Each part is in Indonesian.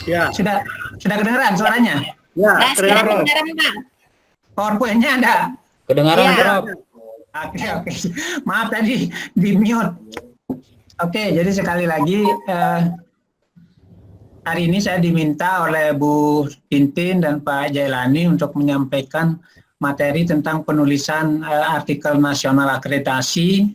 Ya, Sudah kedengeran suaranya? ya, Nah, sekarang kedengaran. kedengaran, Bang. PowerPoint-nya ada? Kedengaran, Iya. Prof. Oke. Maaf tadi di mute. Oke, jadi sekali lagi hari ini saya diminta oleh Bu Tintin dan Pak Jailani untuk menyampaikan materi tentang penulisan artikel nasional akreditasi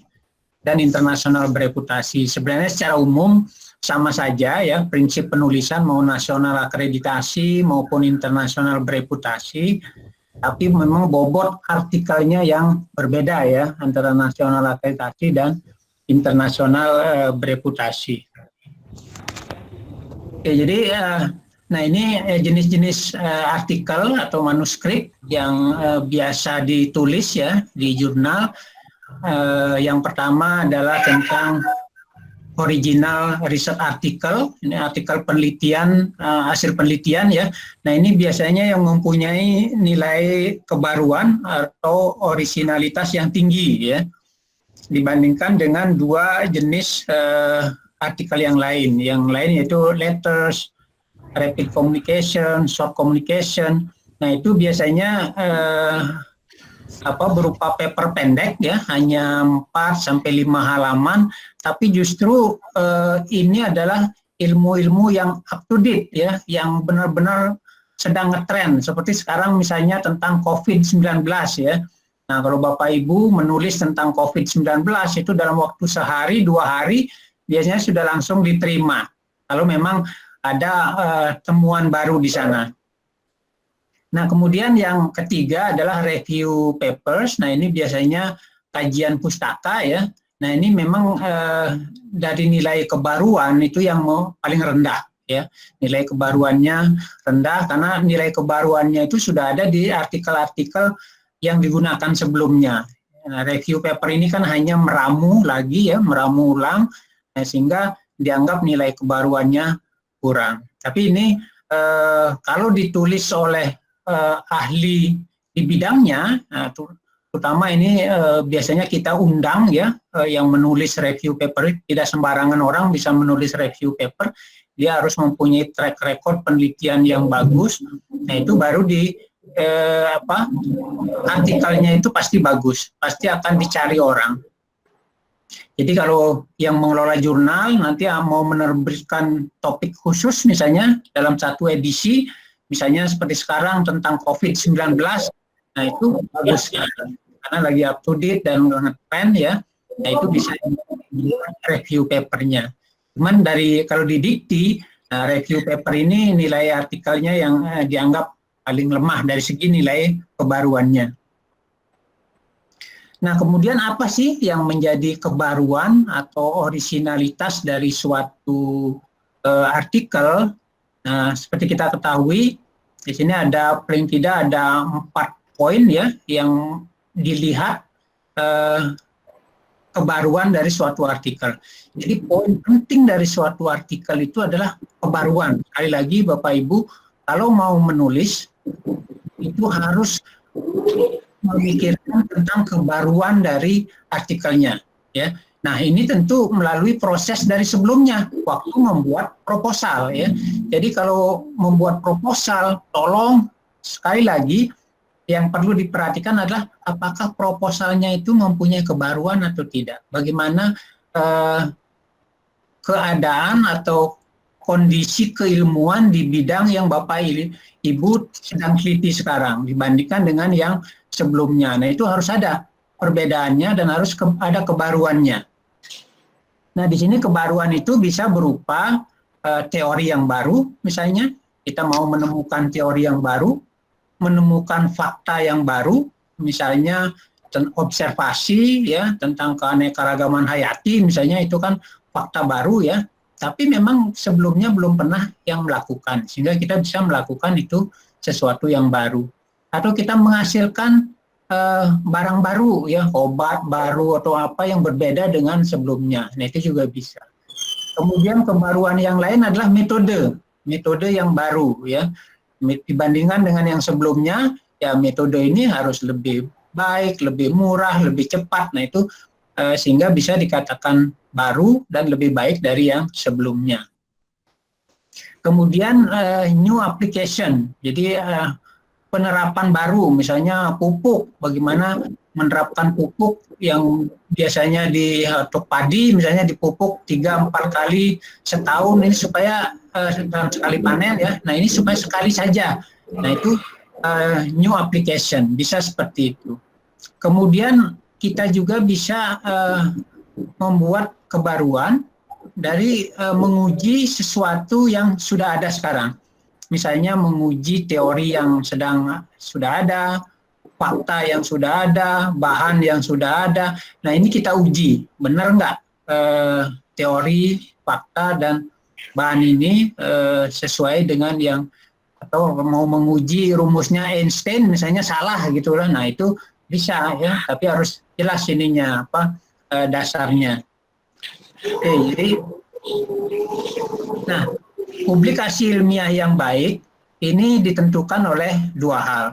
dan internasional bereputasi. Sebenarnya secara umum sama saja ya, prinsip penulisan mau nasional akreditasi maupun internasional bereputasi, tapi memang bobot artikelnya yang berbeda ya, antara nasional akreditasi dan internasional bereputasi. Oke, jadi nah ini jenis-jenis artikel atau manuskrip yang biasa ditulis ya di jurnal. Yang pertama adalah tentang original research article, ini artikel penelitian, hasil penelitian ya. Nah ini biasanya yang mempunyai nilai kebaruan atau originalitas yang tinggi ya, dibandingkan dengan dua jenis artikel yang lain. Yang lain yaitu letters, rapid communication, short communication. Nah itu biasanya berupa paper pendek ya, hanya 4 sampai 5 halaman, tapi justru ini adalah ilmu-ilmu yang up to date ya, yang benar-benar sedang ngetrend, seperti sekarang misalnya tentang COVID-19 ya. Nah, kalau Bapak Ibu menulis tentang COVID-19 itu dalam waktu sehari, 2 hari biasanya sudah langsung diterima. Kalau memang ada temuan baru di sana. Nah, kemudian yang ketiga adalah review papers. Nah, ini biasanya kajian pustaka ya. Nah, ini memang dari nilai kebaruan itu yang paling rendah ya. Nilai kebaruannya rendah karena nilai kebaruannya itu sudah ada di artikel-artikel yang digunakan sebelumnya. Nah, review paper ini kan hanya meramu lagi ya, meramu ulang, sehingga dianggap nilai kebaruannya kurang. Tapi ini kalau ditulis oleh ahli di bidangnya, nah, terutama ini biasanya kita undang ya, yang menulis review paper. Tidak sembarangan orang bisa menulis review paper, dia harus mempunyai track record penelitian yang bagus. Nah itu baru artikelnya itu pasti bagus, pasti akan dicari orang. Jadi kalau yang mengelola jurnal nanti mau menerbitkan topik khusus misalnya dalam satu edisi, misalnya seperti sekarang tentang COVID-19, nah itu bagus karena lagi up to date dan ngetrend ya, nah itu bisa review papernya. Cuman kalau di dikti, review paper ini nilai artikelnya yang dianggap paling lemah dari segi nilai kebaruannya. Nah, kemudian apa sih yang menjadi kebaruan atau originalitas dari suatu artikel? Nah, seperti kita ketahui, di sini ada paling tidak ada 4 poin ya yang dilihat kebaruan dari suatu artikel. Jadi poin penting dari suatu artikel itu adalah kebaruan. Sekali lagi Bapak Ibu, kalau mau menulis itu harus memikirkan tentang kebaruan dari artikelnya ya. Nah, ini tentu melalui proses dari sebelumnya waktu membuat proposal ya. Jadi kalau membuat proposal, tolong sekali lagi yang perlu diperhatikan adalah apakah proposalnya itu mempunyai kebaruan atau tidak. Bagaimana keadaan atau kondisi keilmuan di bidang yang Bapak Ibu sedang teliti sekarang dibandingkan dengan yang sebelumnya. Nah, itu harus ada perbedaannya dan harus ada kebaruannya. Nah, di sini kebaruan itu bisa berupa teori yang baru, misalnya kita mau menemukan teori yang baru, menemukan fakta yang baru, misalnya observasi ya tentang keanekaragaman hayati, misalnya itu kan fakta baru ya. Tapi memang sebelumnya belum pernah yang melakukan, sehingga kita bisa melakukan itu sesuatu yang baru. Atau kita menghasilkan barang baru, ya obat baru atau apa yang berbeda dengan sebelumnya. Nah itu juga bisa. Kemudian kebaruan yang lain adalah metode yang baru, ya dibandingkan dengan yang sebelumnya. Ya metode ini harus lebih baik, lebih murah, lebih cepat. Nah itu sehingga bisa dikatakan baru dan lebih baik dari yang sebelumnya. Kemudian new application, jadi penerapan baru, misalnya pupuk, bagaimana menerapkan pupuk yang biasanya di untuk padi, misalnya dipupuk 3-4 kali setahun, ini supaya dalam sekali panen ya. Nah ini supaya sekali saja. Nah itu new application, bisa seperti itu. Kemudian kita juga bisa membuat kebaruan dari menguji sesuatu yang sudah ada sekarang. Misalnya menguji teori yang sudah ada, fakta yang sudah ada, bahan yang sudah ada. Nah ini kita uji, benar nggak teori, fakta, dan bahan ini sesuai dengan yang, atau mau menguji rumusnya Einstein misalnya salah gitu lah. Nah itu bisa ya, tapi harus jelas ininya apa dasarnya. Oke, jadi, nah, publikasi ilmiah yang baik ini ditentukan oleh dua hal.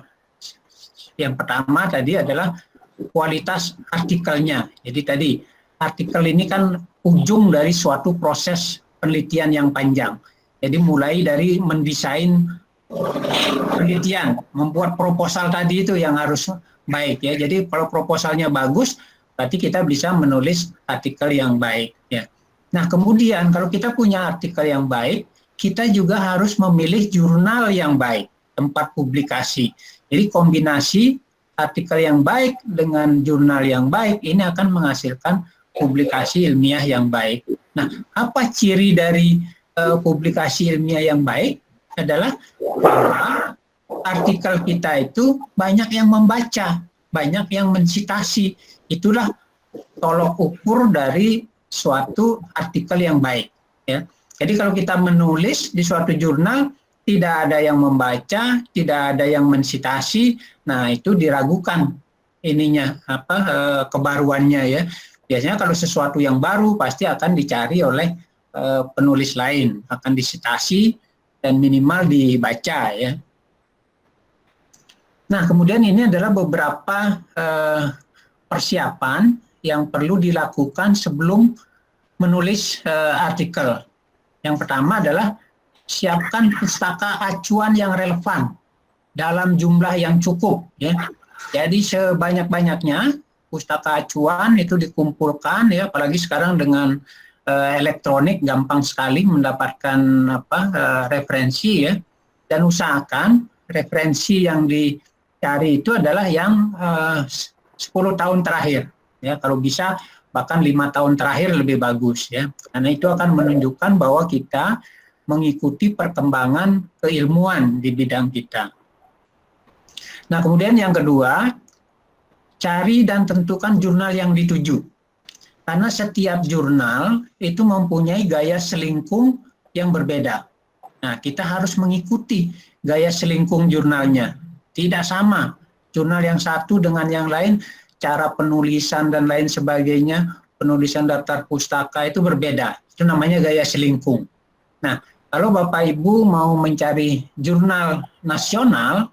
Yang pertama tadi adalah kualitas artikelnya. Jadi tadi artikel ini kan ujung dari suatu proses penelitian yang panjang. Jadi mulai dari mendesain penelitian, membuat proposal tadi itu yang harus baik ya. Jadi kalau proposalnya bagus, berarti kita bisa menulis artikel yang baik ya. Nah kemudian kalau kita punya artikel yang baik, kita juga harus memilih jurnal yang baik, tempat publikasi. Jadi kombinasi artikel yang baik dengan jurnal yang baik ini akan menghasilkan publikasi ilmiah yang baik. Nah apa ciri dari publikasi ilmiah yang baik? Adalah bahwa artikel kita itu banyak yang membaca, banyak yang mensitasi. Itulah tolok ukur dari suatu artikel yang baik ya. Jadi kalau kita menulis di suatu jurnal tidak ada yang membaca, tidak ada yang mensitasi, nah itu diragukan ininya apa kebaruannya ya. Biasanya kalau sesuatu yang baru pasti akan dicari oleh penulis lain, akan disitasi dan minimal dibaca ya. Nah kemudian ini adalah beberapa persiapan yang perlu dilakukan sebelum menulis artikel. Yang pertama adalah siapkan pustaka acuan yang relevan dalam jumlah yang cukup ya. Jadi sebanyak-banyaknya pustaka acuan itu dikumpulkan ya, apalagi sekarang dengan elektronik gampang sekali mendapatkan referensi ya. Dan usahakan referensi yang dicari itu adalah yang 10 tahun terakhir ya, kalau bisa bahkan 5 tahun terakhir lebih bagus ya, karena itu akan menunjukkan bahwa kita mengikuti perkembangan keilmuan di bidang kita. Nah kemudian yang kedua, cari dan tentukan jurnal yang dituju, karena setiap jurnal itu mempunyai gaya selingkung yang berbeda. Nah kita harus mengikuti gaya selingkung jurnalnya, tidak sama jurnal yang satu dengan yang lain, cara penulisan dan lain sebagainya, penulisan daftar pustaka itu berbeda. Itu namanya gaya selingkung. Nah, kalau Bapak Ibu mau mencari jurnal nasional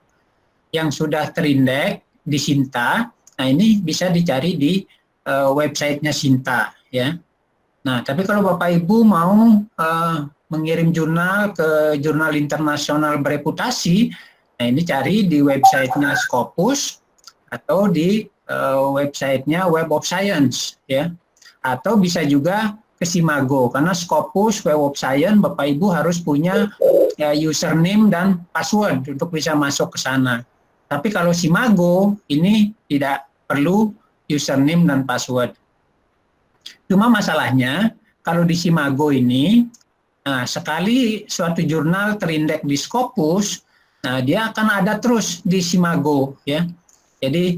yang sudah terindeks di Sinta, nah ini bisa dicari di websitenya Sinta ya. Nah, tapi kalau Bapak Ibu mau mengirim jurnal ke jurnal internasional bereputasi, nah ini cari di websitenya Scopus atau di websitenya Web of Science ya, atau bisa juga ke Simago, karena Scopus, Web of Science, Bapak Ibu harus punya ya, username dan password untuk bisa masuk ke sana. Tapi kalau Simago ini tidak perlu username dan password. Cuma masalahnya kalau di Simago ini, nah, sekali suatu jurnal terindeks di Scopus, nah dia akan ada terus di Simago ya. Jadi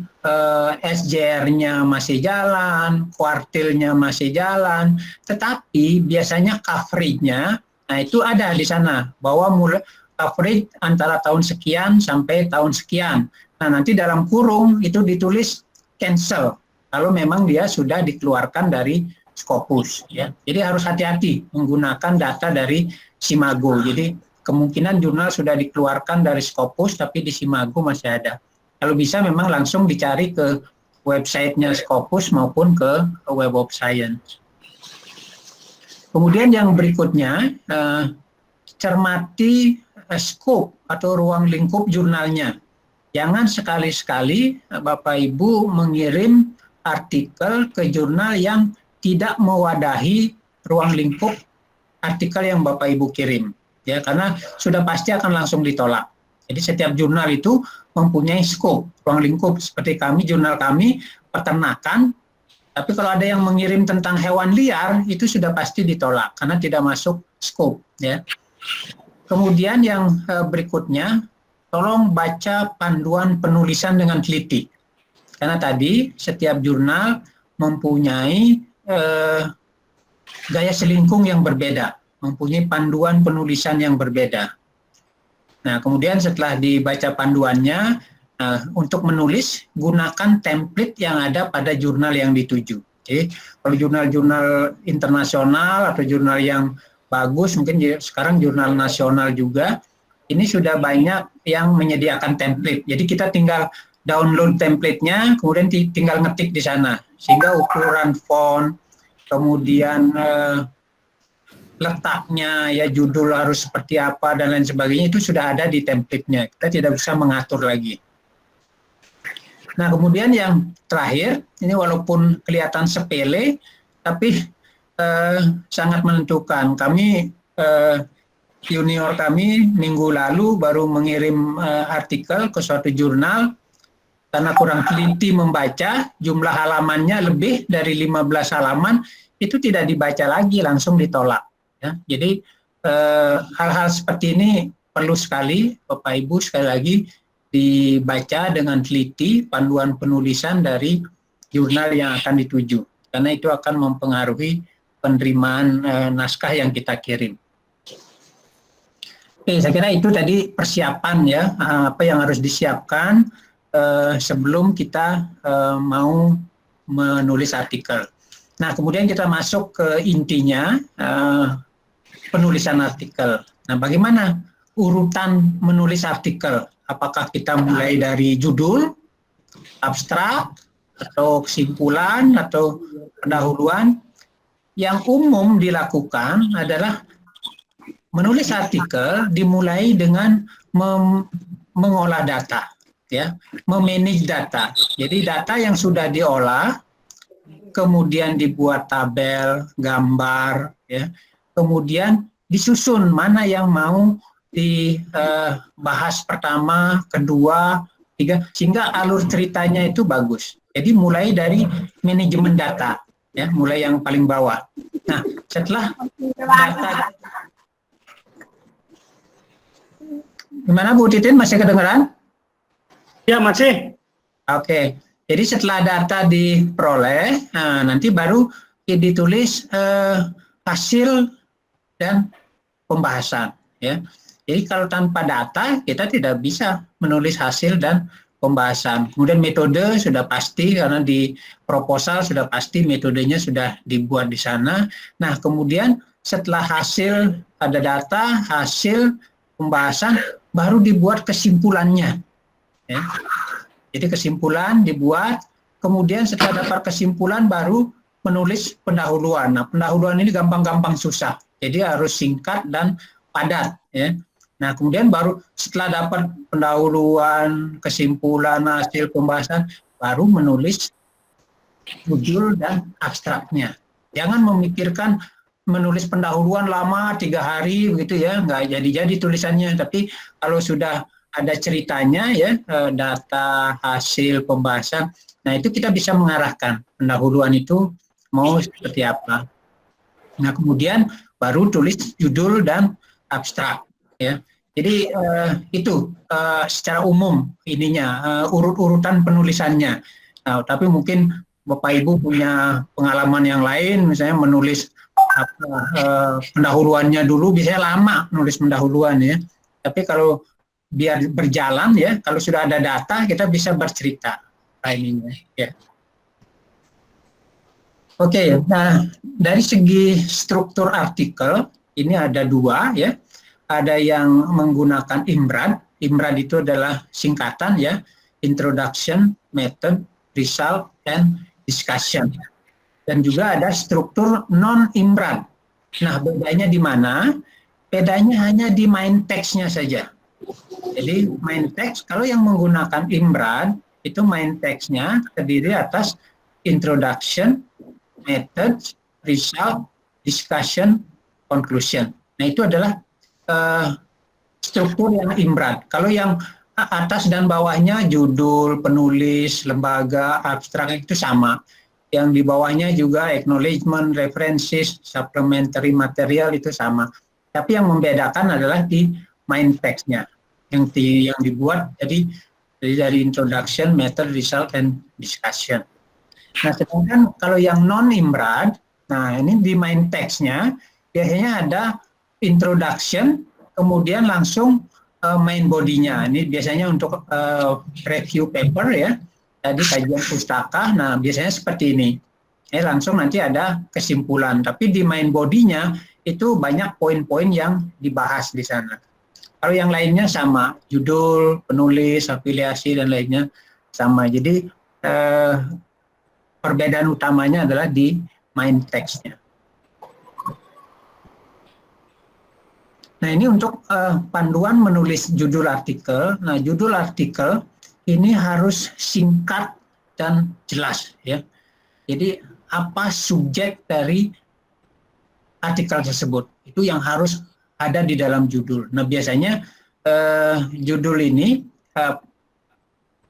SJR-nya masih jalan, kuartilnya masih jalan, tetapi biasanya coverage-nya, nah itu ada di sana, bahwa mulai coverage antara tahun sekian sampai tahun sekian. Nah nanti dalam kurung itu ditulis cancel, kalau memang dia sudah dikeluarkan dari Scopus. Ya. Jadi harus hati-hati menggunakan data dari Simago. Jadi kemungkinan jurnal sudah dikeluarkan dari Scopus, tapi di Simago masih ada. Kalau bisa memang langsung dicari ke websitenya Scopus maupun ke Web of Science. Kemudian yang berikutnya, cermati scope atau ruang lingkup jurnalnya. Jangan sekali-sekali Bapak Ibu mengirim artikel ke jurnal yang tidak mewadahi ruang lingkup artikel yang Bapak Ibu kirim, ya, karena sudah pasti akan langsung ditolak. Jadi setiap jurnal itu mempunyai scope, ruang lingkup. Seperti kami, jurnal kami peternakan, tapi kalau ada yang mengirim tentang hewan liar, itu sudah pasti ditolak karena tidak masuk scope, ya. Kemudian yang berikutnya, tolong baca panduan penulisan dengan teliti. Karena tadi setiap jurnal mempunyai gaya selingkung yang berbeda, mempunyai panduan penulisan yang berbeda. Nah, kemudian setelah dibaca panduannya, untuk menulis, gunakan template yang ada pada jurnal yang dituju. Jadi, kalau jurnal-jurnal internasional atau jurnal yang bagus, mungkin sekarang jurnal nasional juga, ini sudah banyak yang menyediakan template. Jadi kita tinggal download template-nya, kemudian tinggal ngetik di sana. Sehingga ukuran font, kemudian letaknya, ya judul harus seperti apa, dan lain sebagainya, itu sudah ada di template-nya. Kita tidak bisa mengatur lagi. Nah, kemudian yang terakhir, ini walaupun kelihatan sepele, tapi sangat menentukan. Kami, junior kami minggu lalu baru mengirim artikel ke suatu jurnal, karena kurang teliti membaca, jumlah halamannya lebih dari 15 halaman, itu tidak dibaca lagi, langsung ditolak. Ya. Jadi hal-hal seperti ini perlu sekali, Bapak Ibu, sekali lagi dibaca dengan teliti panduan penulisan dari jurnal yang akan dituju, karena itu akan mempengaruhi penerimaan naskah yang kita kirim. Oke, saya kira itu tadi persiapan, ya, apa yang harus disiapkan sebelum kita mau menulis artikel. Nah, kemudian kita masuk ke intinya, penulisan artikel. Nah, bagaimana urutan menulis artikel? Apakah kita mulai dari judul, abstrak, atau kesimpulan, atau pendahuluan? Yang umum dilakukan adalah menulis artikel dimulai dengan mengolah data, ya, memanage data. Jadi data yang sudah diolah, kemudian dibuat tabel, gambar, ya, kemudian disusun mana yang mau dibahas pertama, kedua, tiga, sehingga alur ceritanya itu bagus. Jadi mulai dari manajemen data, ya, mulai yang paling bawah. Nah, setelah data, gimana Bu Titin, masih kedengeran? Ya, masih. Oke, jadi setelah data diperoleh, nanti baru ditulis hasil dan pembahasan, ya. Jadi kalau tanpa data kita tidak bisa menulis hasil dan pembahasan. Kemudian metode sudah pasti, karena di proposal sudah pasti metodenya sudah dibuat di sana. Nah, kemudian setelah hasil, ada data, hasil, pembahasan, baru dibuat kesimpulannya, ya. Jadi kesimpulan dibuat, kemudian setelah dapat kesimpulan baru menulis pendahuluan. Nah, pendahuluan ini gampang-gampang susah, jadi harus singkat dan padat, ya. Nah, kemudian baru setelah dapat pendahuluan, kesimpulan, hasil pembahasan, baru menulis judul dan abstraknya. Jangan memikirkan menulis pendahuluan lama 3 hari begitu, ya, nggak jadi-jadi tulisannya. Tapi kalau sudah ada ceritanya, ya, data, hasil, pembahasan, nah itu kita bisa mengarahkan pendahuluan itu mau seperti apa. Nah, kemudian baru tulis judul dan abstrak, ya. Jadi itu secara umum ininya, urut-urutan penulisannya. Nah, tapi mungkin Bapak Ibu punya pengalaman yang lain, misalnya menulis pendahuluannya dulu, biasanya lama nulis pendahuluan, ya. Tapi kalau biar berjalan, ya, kalau sudah ada data kita bisa bercerita ininya, ya. Oke, nah dari segi struktur artikel ini ada 2, ya. Ada yang menggunakan IMRAD. IMRAD itu adalah singkatan, ya, Introduction, Method, Result, and Discussion. Dan juga ada struktur non-IMRAD. Nah, bedanya di mana? Bedanya hanya di main text-nya saja. Jadi main text, kalau yang menggunakan Imbrad, itu main text-nya terdiri atas introduction, methods, result, discussion, conclusion. Nah itu adalah struktur yang Imbrad. Kalau yang atas dan bawahnya judul, penulis, lembaga, abstrak itu sama. Yang di bawahnya juga acknowledgement, references, supplementary material itu sama. Tapi yang membedakan adalah di main text-nya yang dibuat jadi dari introduction, method, result, and discussion. Nah, sedangkan kalau yang non-Imbrad, nah ini di main text-nya biasanya ada introduction, kemudian langsung main body-nya. Ini biasanya untuk review paper ya, tadi kajian pustaka. Nah, biasanya seperti ini. Langsung nanti ada kesimpulan. Tapi di main body-nya itu banyak poin-poin yang dibahas di sana. Kalau yang lainnya sama, judul, penulis, afiliasi, dan lainnya sama. Jadi perbedaan utamanya adalah di main text-nya. Nah ini untuk panduan menulis judul artikel. Nah judul artikel ini harus singkat dan jelas ya. Jadi apa subjek dari artikel tersebut itu yang harus ada di dalam judul. Nah biasanya judul ini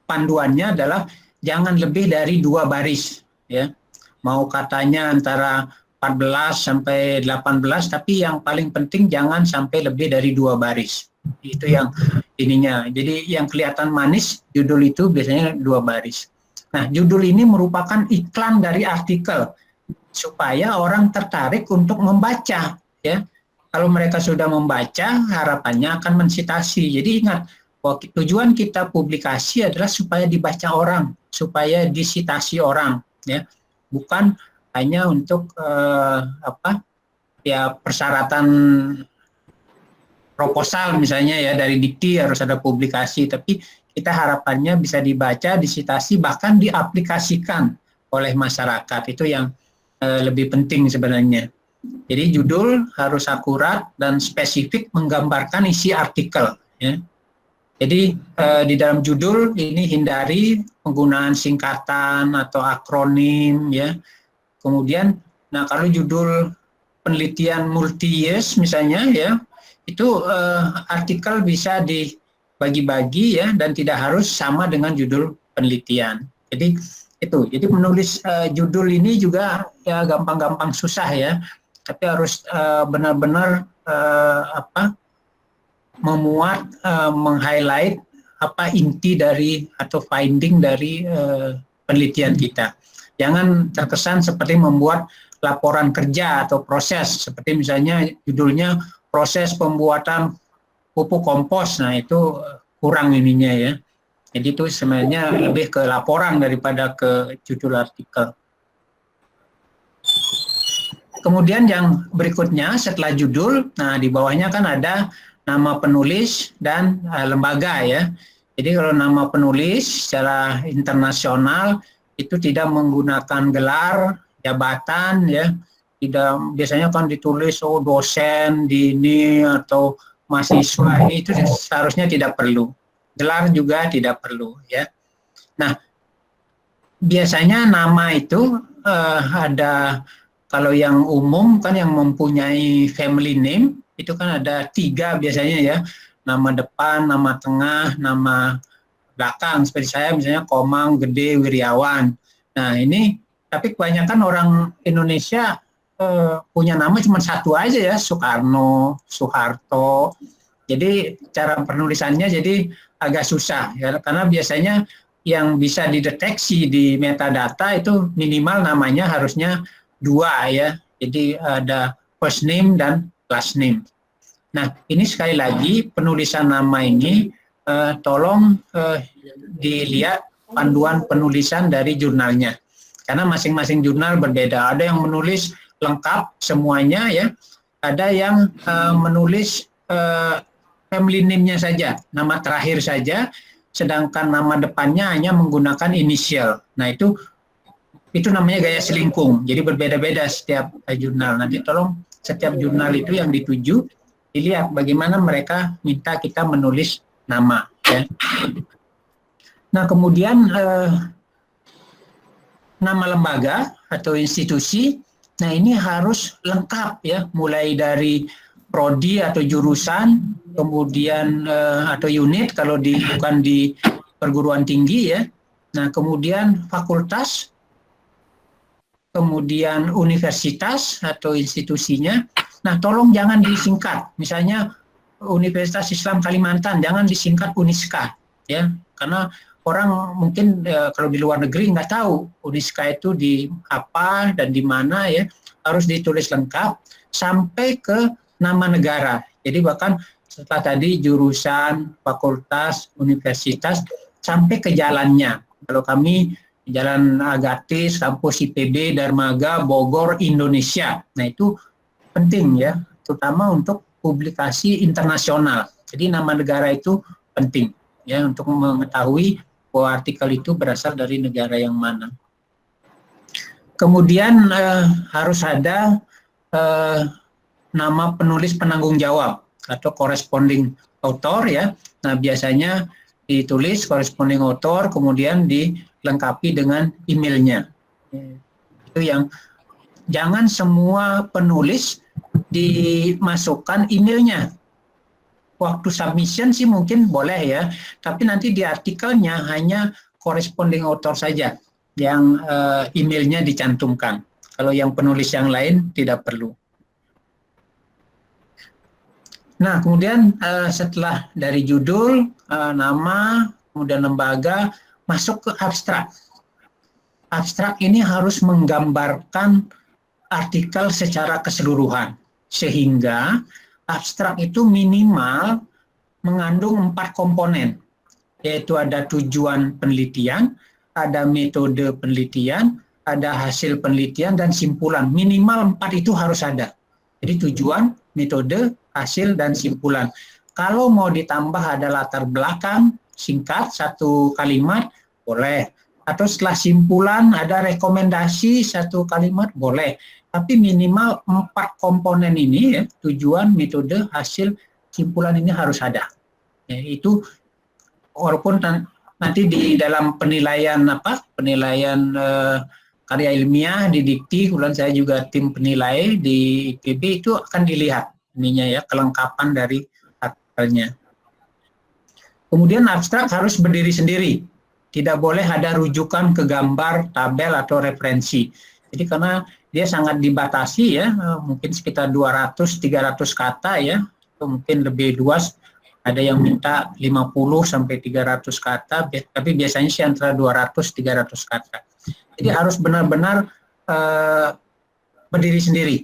panduannya adalah jangan lebih dari 2 baris ya. Mau katanya antara 14 sampai 18, tapi yang paling penting jangan sampai lebih dari 2 baris. Itu yang ininya. Jadi yang kelihatan manis judul itu biasanya 2 baris. Nah, judul ini merupakan iklan dari artikel supaya orang tertarik untuk membaca ya. Kalau mereka sudah membaca, harapannya akan mensitasi. Jadi ingat, tujuan kita publikasi adalah supaya dibaca orang, supaya disitasi orang ya. Bukan hanya untuk persyaratan proposal misalnya ya, dari dikti harus ada publikasi, tapi kita harapannya bisa dibaca, disitasi, bahkan diaplikasikan oleh masyarakat. Itu yang lebih penting sebenarnya. Jadi judul harus akurat dan spesifik menggambarkan isi artikel ya. Jadi di dalam judul ini hindari penggunaan singkatan atau akronim ya. Kemudian, nah kalau judul penelitian multi-years misalnya ya, itu artikel bisa dibagi-bagi ya dan tidak harus sama dengan judul penelitian. Jadi itu, jadi menulis judul ini juga ya gampang-gampang susah ya, tapi harus benar-benar memuat, meng-highlight apa inti dari atau finding dari penelitian kita. Jangan terkesan seperti membuat laporan kerja atau proses, seperti misalnya judulnya proses pembuatan pupuk kompos. Nah itu kurang ininya ya. Jadi itu sebenarnya lebih ke laporan daripada ke judul artikel. Kemudian yang berikutnya setelah judul, nah di bawahnya kan ada nama penulis dan lembaga ya. Jadi kalau nama penulis secara internasional itu tidak menggunakan gelar, jabatan ya. Tidak, biasanya kan ditulis dosen di ini atau mahasiswa, ini itu seharusnya tidak perlu. Gelar juga tidak perlu ya. Nah, biasanya nama itu ada, kalau yang umum kan yang mempunyai family name itu kan ada 3 biasanya ya. Nama depan, nama tengah, nama belakang. Seperti saya misalnya Komang Gede Wiryawan. Nah ini, tapi kebanyakan orang Indonesia punya nama cuma satu aja ya, Soekarno, Soeharto. Jadi cara penulisannya jadi agak susah ya, karena biasanya yang bisa dideteksi di metadata itu minimal namanya harusnya 2 ya. Jadi ada first name dan last name. Nah ini sekali lagi penulisan nama ini tolong dilihat panduan penulisan dari jurnalnya. Karena masing-masing jurnal berbeda. Ada yang menulis lengkap semuanya ya. Ada yang menulis family name-nya saja, nama terakhir saja, sedangkan nama depannya hanya menggunakan inisial. Nah itu namanya gaya selingkung. Jadi berbeda-beda setiap jurnal. Nanti tolong setiap jurnal itu yang dituju dilihat bagaimana mereka minta kita menulis nama. Ya. Nah kemudian nama lembaga atau institusi, nah ini harus lengkap ya, mulai dari prodi atau jurusan, kemudian atau unit kalau bukan di perguruan tinggi ya. Nah kemudian fakultas, kemudian universitas atau institusinya. Nah tolong jangan disingkat, misalnya Universitas Islam Kalimantan jangan disingkat Uniska ya, karena orang mungkin kalau di luar negeri nggak tahu Uniska itu di apa dan di mana ya, harus ditulis lengkap sampai ke nama negara. Jadi bahkan setelah tadi jurusan, fakultas, universitas sampai ke jalannya. Kalau kami Jalan Agatis, kampus IPB, Darmaga, Bogor, Indonesia. Nah itu penting ya, terutama untuk publikasi internasional. Jadi nama negara itu penting ya untuk mengetahui bahwa artikel itu berasal dari negara yang mana. Kemudian harus ada nama penulis penanggung jawab atau corresponding author ya. Nah biasanya ditulis corresponding author, kemudian dilengkapi dengan emailnya. Itu yang jangan semua penulis dimasukkan emailnya. Waktu submission sih mungkin boleh ya, tapi nanti di artikelnya hanya corresponding author saja yang emailnya dicantumkan. Kalau yang penulis yang lain tidak perlu. Nah, kemudian setelah dari judul, nama, kemudian lembaga, masuk ke abstrak. Abstrak ini harus menggambarkan artikel secara keseluruhan, sehingga abstrak itu minimal mengandung 4 komponen, yaitu ada tujuan penelitian, ada metode penelitian, ada hasil penelitian, dan simpulan. Minimal 4 itu harus ada. Jadi tujuan, metode, hasil, dan simpulan. Kalau mau ditambah ada latar belakang, singkat, 1 kalimat, boleh. Atau setelah simpulan ada rekomendasi 1 kalimat, boleh. Tapi minimal 4 komponen ini, ya, tujuan, metode, hasil, simpulan ini harus ada. Ya, itu walaupun nanti di dalam penilaian karya ilmiah di Dikti, kemudian saya juga tim penilai di IPB, itu akan dilihat ininya ya, kelengkapan dari artikelnya. Kemudian abstrak harus berdiri sendiri, tidak boleh ada rujukan ke gambar, tabel atau referensi. Jadi karena dia sangat dibatasi ya, mungkin sekitar 200-300 kata ya, atau mungkin lebih luas. Ada yang minta 50 sampai 300 kata, tapi biasanya sih antara 200-300 kata. Jadi harus benar-benar berdiri sendiri.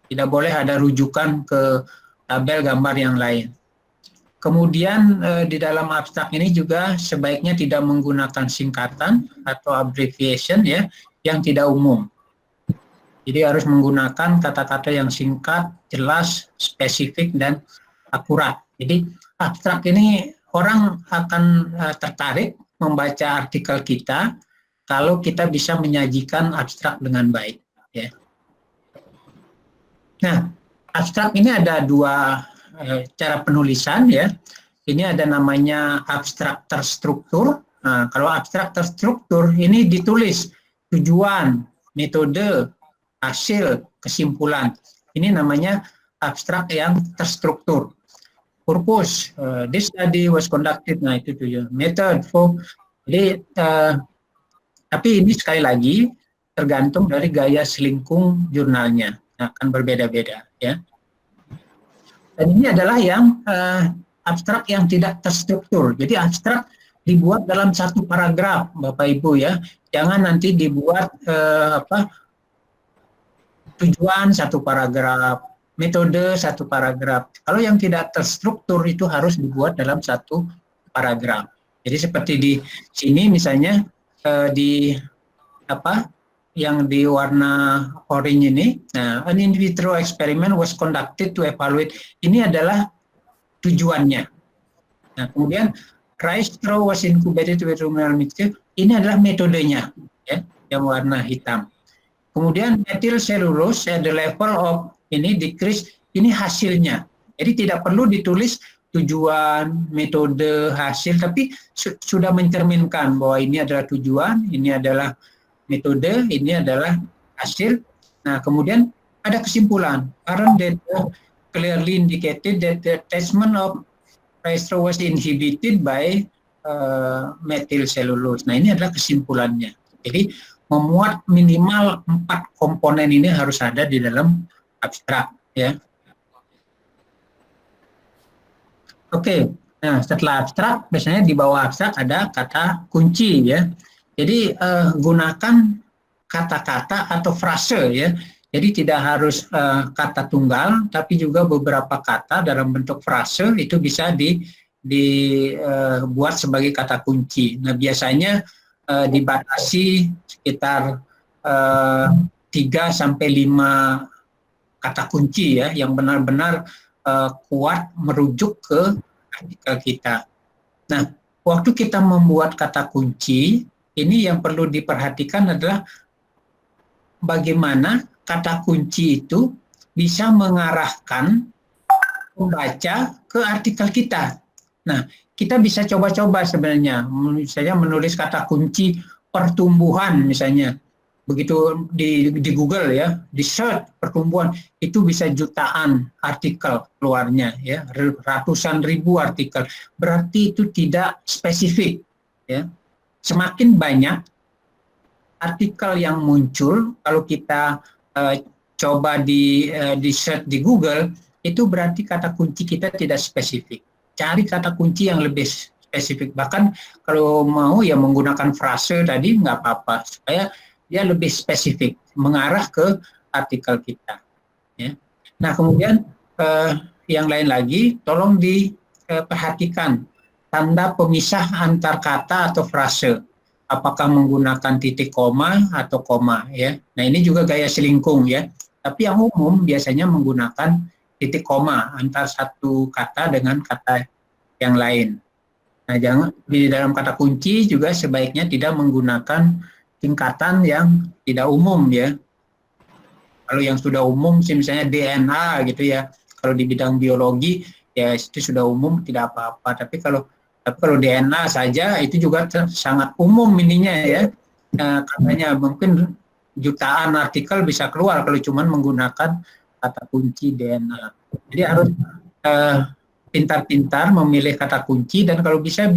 Tidak boleh ada rujukan ke tabel gambar yang lain. Kemudian di dalam abstrak ini juga sebaiknya tidak menggunakan singkatan atau abbreviation ya, yang tidak umum. Jadi harus menggunakan kata-kata yang singkat, jelas, spesifik, dan akurat. Jadi abstrak ini orang akan tertarik membaca artikel kita kalau kita bisa menyajikan abstrak dengan baik. Ya. Nah, abstrak ini ada 2 cara penulisan ya. Ini ada namanya abstrak terstruktur. Nah, kalau abstrak terstruktur ini ditulis tujuan, metode, hasil, kesimpulan. Ini namanya abstrak yang terstruktur. Purpose, this study was conducted, nah itu tujuan. Method, jadi tapi ini sekali lagi tergantung dari gaya selingkung jurnalnya, akan berbeda-beda ya. Dan ini adalah yang abstrak yang tidak terstruktur. Jadi abstrak dibuat dalam 1 paragraf, Bapak Ibu ya. Jangan nanti dibuat tujuan 1 paragraf, metode 1 paragraf. Kalau yang tidak terstruktur itu harus dibuat dalam 1 paragraf. Jadi seperti di sini misalnya yang di warna orange ini, nah, an in vitro experiment was conducted to evaluate. Ini adalah tujuannya. Nah, kemudian rice straw was incubated with ruminal mixture. Ini adalah metodenya, ya, yang warna hitam. Kemudian methyl cellulose at the level of ini decrease, ini hasilnya. Jadi tidak perlu ditulis tujuan, metode, hasil, tapi sudah mencerminkan bahwa ini adalah tujuan, ini adalah metode, ini adalah hasil. Nah, kemudian ada kesimpulan. Current data clearly indicated that the attachment of triester was inhibited by methyl cellulose. Nah, ini adalah kesimpulannya. Jadi memuat minimal 4 komponen ini harus ada di dalam abstrak, ya. Oke, nah setelah abstrak, biasanya di bawah abstrak ada kata kunci, ya. Jadi gunakan kata-kata atau frase, ya. Jadi tidak harus kata tunggal, tapi juga beberapa kata dalam bentuk frase itu bisa dibuat sebagai kata kunci. Nah, biasanya dibatasi sekitar 3-5 kata kunci, ya, yang benar-benar kuat merujuk ke artikel kita. Nah, waktu kita membuat kata kunci, ini yang perlu diperhatikan adalah bagaimana kata kunci itu bisa mengarahkan pembaca ke artikel kita. Nah, kita bisa coba-coba sebenarnya, misalnya menulis kata kunci pertumbuhan misalnya. Begitu di Google, ya, di search pertumbuhan, itu bisa jutaan artikel keluarnya, ya, ratusan ribu artikel. Berarti itu tidak spesifik, ya. Semakin banyak artikel yang muncul, kalau kita coba di search di Google, itu berarti kata kunci kita tidak spesifik. Cari kata kunci yang lebih spesifik. Bahkan kalau mau ya menggunakan frase tadi nggak apa-apa, supaya dia lebih spesifik, mengarah ke artikel kita. Ya. Nah, kemudian yang lain lagi, tolong diperhatikan tanda pemisah antar kata atau frase. Apakah menggunakan titik koma atau koma, ya. Nah, ini juga gaya selingkung, ya. Tapi yang umum biasanya menggunakan titik koma antar satu kata dengan kata yang lain. Nah, jangan di dalam kata kunci juga sebaiknya tidak menggunakan tingkatan yang tidak umum, ya. Kalau yang sudah umum, misalnya DNA gitu, ya. Kalau di bidang biologi, ya itu sudah umum, tidak apa-apa. Tapi kalau DNA saja itu juga sangat umum ininya, ya. Nah, katanya mungkin jutaan artikel bisa keluar kalau cuma menggunakan kata kunci DNA. Jadi harus pintar-pintar memilih kata kunci, dan kalau bisa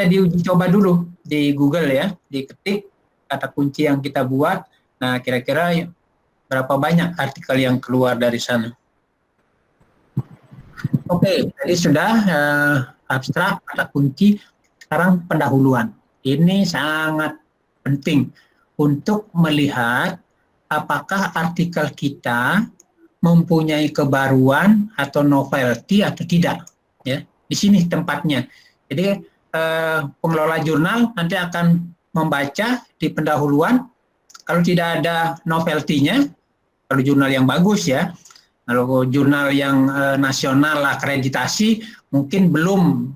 diuji coba dulu di Google, ya. Diketik kata kunci yang kita buat, nah kira-kira berapa banyak artikel yang keluar dari sana. Oke, tadi sudah abstrak, kata kunci, sekarang pendahuluan. Ini sangat penting untuk melihat apakah artikel kita mempunyai kebaruan atau novelty atau tidak. Ya, di sini tempatnya. Jadi pengelola jurnal nanti akan membaca di pendahuluan, kalau tidak ada novelty-nya, kalau jurnal yang bagus, ya. Kalau jurnal yang nasional akreditasi mungkin belum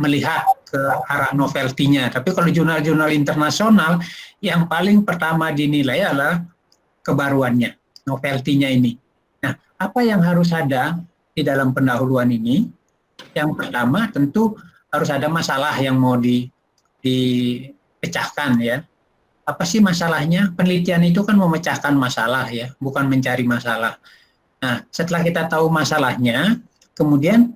melihat ke arah novelty-nya. Tapi kalau jurnal-jurnal internasional, yang paling pertama dinilai adalah kebaruannya, novelty-nya ini. Nah, apa yang harus ada di dalam pendahuluan ini? Yang pertama tentu harus ada masalah yang mau dipecahkan, ya. Apa sih masalahnya? Penelitian itu kan memecahkan masalah, ya, bukan mencari masalah. Nah, setelah kita tahu masalahnya, kemudian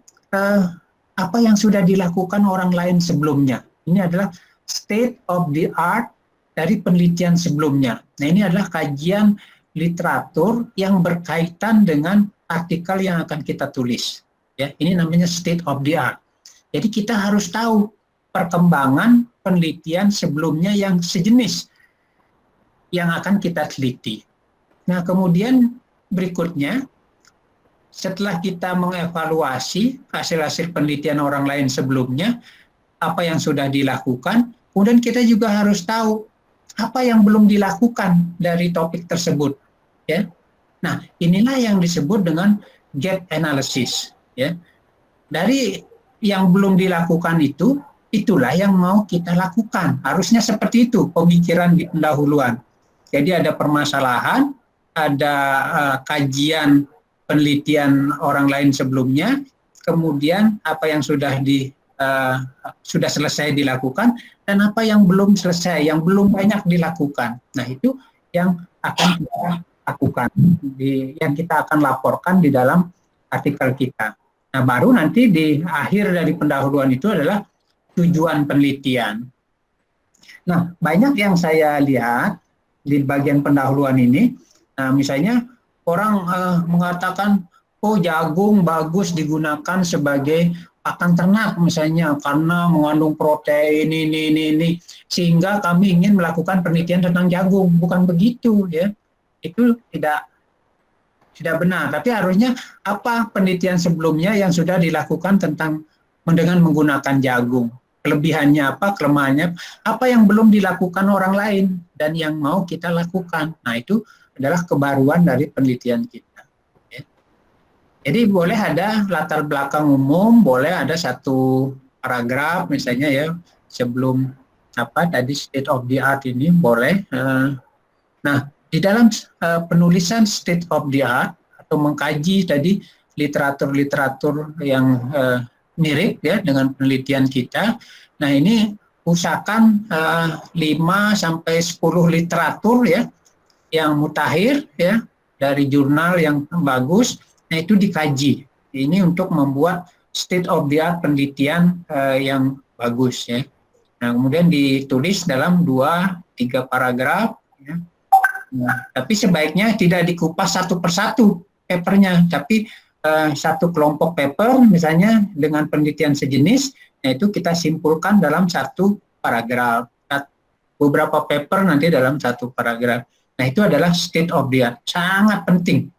apa yang sudah dilakukan orang lain sebelumnya. Ini adalah state of the art dari penelitian sebelumnya. Nah, ini adalah kajian literatur yang berkaitan dengan artikel yang akan kita tulis. Ya, ini namanya state of the art. Jadi kita harus tahu perkembangan penelitian sebelumnya yang sejenis yang akan kita teliti. Nah, kemudian berikutnya, setelah kita mengevaluasi hasil-hasil penelitian orang lain sebelumnya, apa yang sudah dilakukan, kemudian kita juga harus tahu apa yang belum dilakukan dari topik tersebut, ya. Nah, inilah yang disebut dengan gap analysis, ya. Dari yang belum dilakukan itu, itulah yang mau kita lakukan. Harusnya seperti itu pemikiran di pendahuluan. Jadi ada permasalahan, ada kajian penelitian orang lain sebelumnya, kemudian apa yang sudah selesai dilakukan dan apa yang belum selesai, yang belum banyak dilakukan. Nah, itu yang akan kita lakukan, yang kita akan laporkan di dalam artikel kita. Nah, baru nanti di akhir dari pendahuluan itu adalah tujuan penelitian. Nah, banyak yang saya lihat di bagian pendahuluan ini, misalnya orang mengatakan, oh jagung bagus digunakan sebagai pakan ternak misalnya karena mengandung protein ini, sehingga kami ingin melakukan penelitian tentang jagung. Bukan begitu ya, itu tidak benar. Tapi harusnya apa penelitian sebelumnya yang sudah dilakukan tentang dengan menggunakan jagung. Kelebihannya apa, kelemahannya, apa yang belum dilakukan orang lain dan yang mau kita lakukan. Nah, itu adalah kebaruan dari penelitian kita. Ya. Jadi boleh ada latar belakang umum, boleh ada satu paragraf misalnya ya, sebelum tadi state of the art ini boleh. Nah, di dalam penulisan state of the art atau mengkaji tadi literatur-literatur yang mirip ya dengan penelitian kita. Nah, ini usahakan 5 sampai 10 literatur ya yang mutakhir ya dari jurnal yang bagus. Nah, itu dikaji. Ini untuk membuat state of the art penelitian yang bagus ya. Nah, kemudian ditulis dalam 2-3 paragraf ya. Nah, tapi sebaiknya tidak dikupas satu persatu papernya, tapi satu kelompok paper misalnya dengan penelitian sejenis, nah itu kita simpulkan dalam satu paragraf. Beberapa paper nanti dalam satu paragraf. Nah, itu adalah state of the art. Sangat penting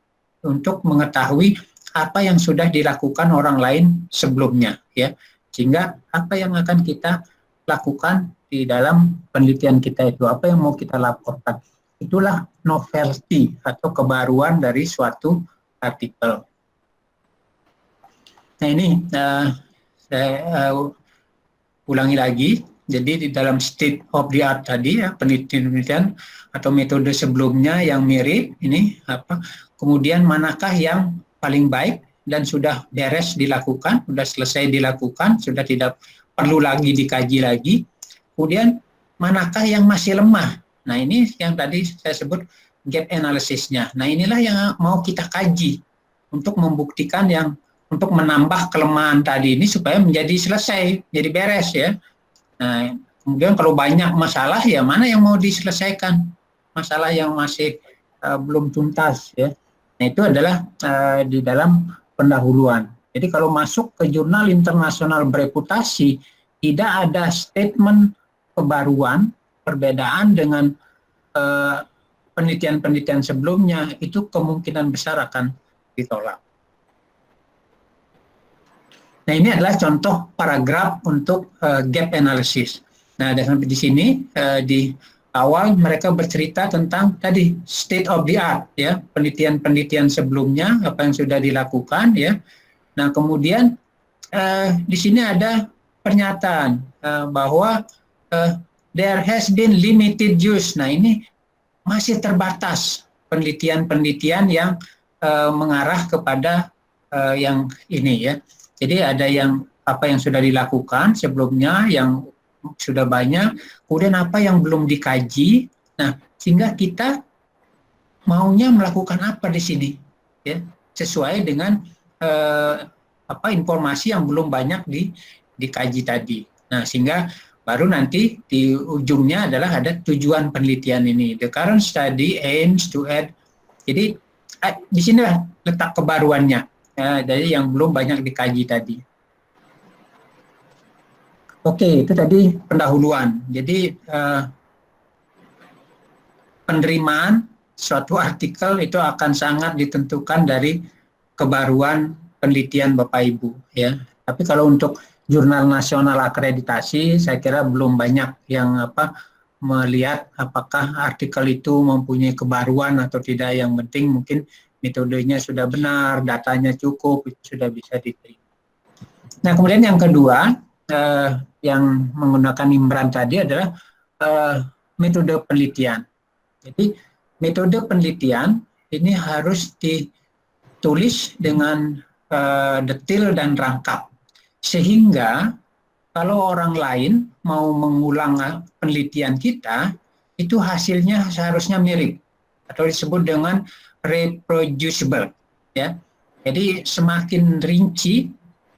untuk mengetahui apa yang sudah dilakukan orang lain sebelumnya ya. Sehingga apa yang akan kita lakukan di dalam penelitian kita itu, apa yang mau kita laporkan. Itulah novelty atau kebaruan dari suatu artikel. Nah, ini saya ulangi lagi. Jadi di dalam state of the art tadi ya, penelitian atau metode sebelumnya yang mirip ini apa? Kemudian manakah yang paling baik dan sudah beres dilakukan, sudah selesai dilakukan, sudah tidak perlu lagi dikaji lagi. Kemudian manakah yang masih lemah? Nah, ini yang tadi saya sebut gap analysisnya. Nah, inilah yang mau kita kaji untuk membuktikan untuk menambah kelemahan tadi ini supaya menjadi selesai, jadi beres ya. Nah, kemudian kalau banyak masalah ya mana yang mau diselesaikan, masalah yang masih belum tuntas ya. Nah, itu adalah di dalam pendahuluan. Jadi kalau masuk ke jurnal internasional bereputasi tidak ada statement kebaruan, perbedaan dengan penelitian-penelitian sebelumnya, itu kemungkinan besar akan ditolak. Nah, ini adalah contoh paragraf untuk gap analysis. Nah, di sini di awal mereka bercerita tentang tadi state of the art ya, penelitian-penelitian sebelumnya apa yang sudah dilakukan ya. Nah, kemudian di sini ada pernyataan bahwa there has been limited use. Nah, ini masih terbatas penelitian-penelitian yang mengarah kepada yang ini ya. Jadi ada apa yang sudah dilakukan sebelumnya yang sudah banyak, kemudian apa yang belum dikaji. Nah, sehingga kita maunya melakukan apa di sini ya, sesuai dengan informasi yang belum banyak dikaji tadi. Nah, sehingga baru nanti di ujungnya adalah ada tujuan penelitian ini. The current study aims to add. Jadi di sinilah letak kebaruannya. Dari yang belum banyak dikaji tadi. Oke, itu tadi pendahuluan. Jadi penerimaan suatu artikel itu akan sangat ditentukan dari kebaruan penelitian Bapak Ibu ya. Tapi kalau untuk jurnal nasional akreditasi, saya kira belum banyak yang melihat apakah artikel itu mempunyai kebaruan atau tidak. Yang penting mungkin metodenya sudah benar, datanya cukup, itu sudah bisa diterima. Nah, kemudian yang kedua, yang menggunakan Imran tadi adalah metode penelitian. Jadi, metode penelitian ini harus ditulis dengan detail dan rangkap, sehingga kalau orang lain mau mengulang penelitian kita, itu hasilnya seharusnya mirip atau disebut dengan reproducible, ya. Jadi semakin rinci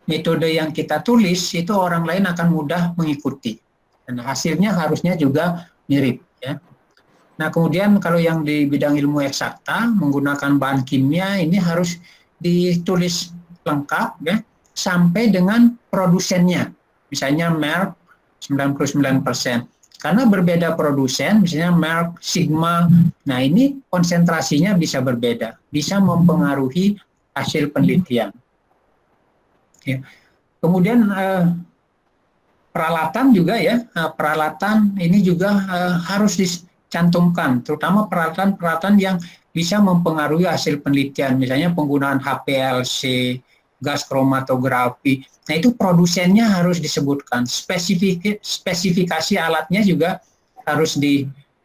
metode yang kita tulis, itu orang lain akan mudah mengikuti dan hasilnya harusnya juga mirip, ya. Nah, kemudian kalau yang di bidang ilmu eksakta menggunakan bahan kimia ini harus ditulis lengkap, ya, sampai dengan produsennya. Misalnya Merck 99%. Karena berbeda produsen, misalnya Merck, Sigma, nah ini konsentrasinya bisa berbeda, bisa mempengaruhi hasil penelitian. Ya. Kemudian peralatan juga, ya, peralatan ini juga harus dicantumkan, terutama peralatan-peralatan yang bisa mempengaruhi hasil penelitian, misalnya penggunaan HPLC, gas kromatografi. Nah, itu produsennya harus disebutkan, spesifikasi alatnya juga harus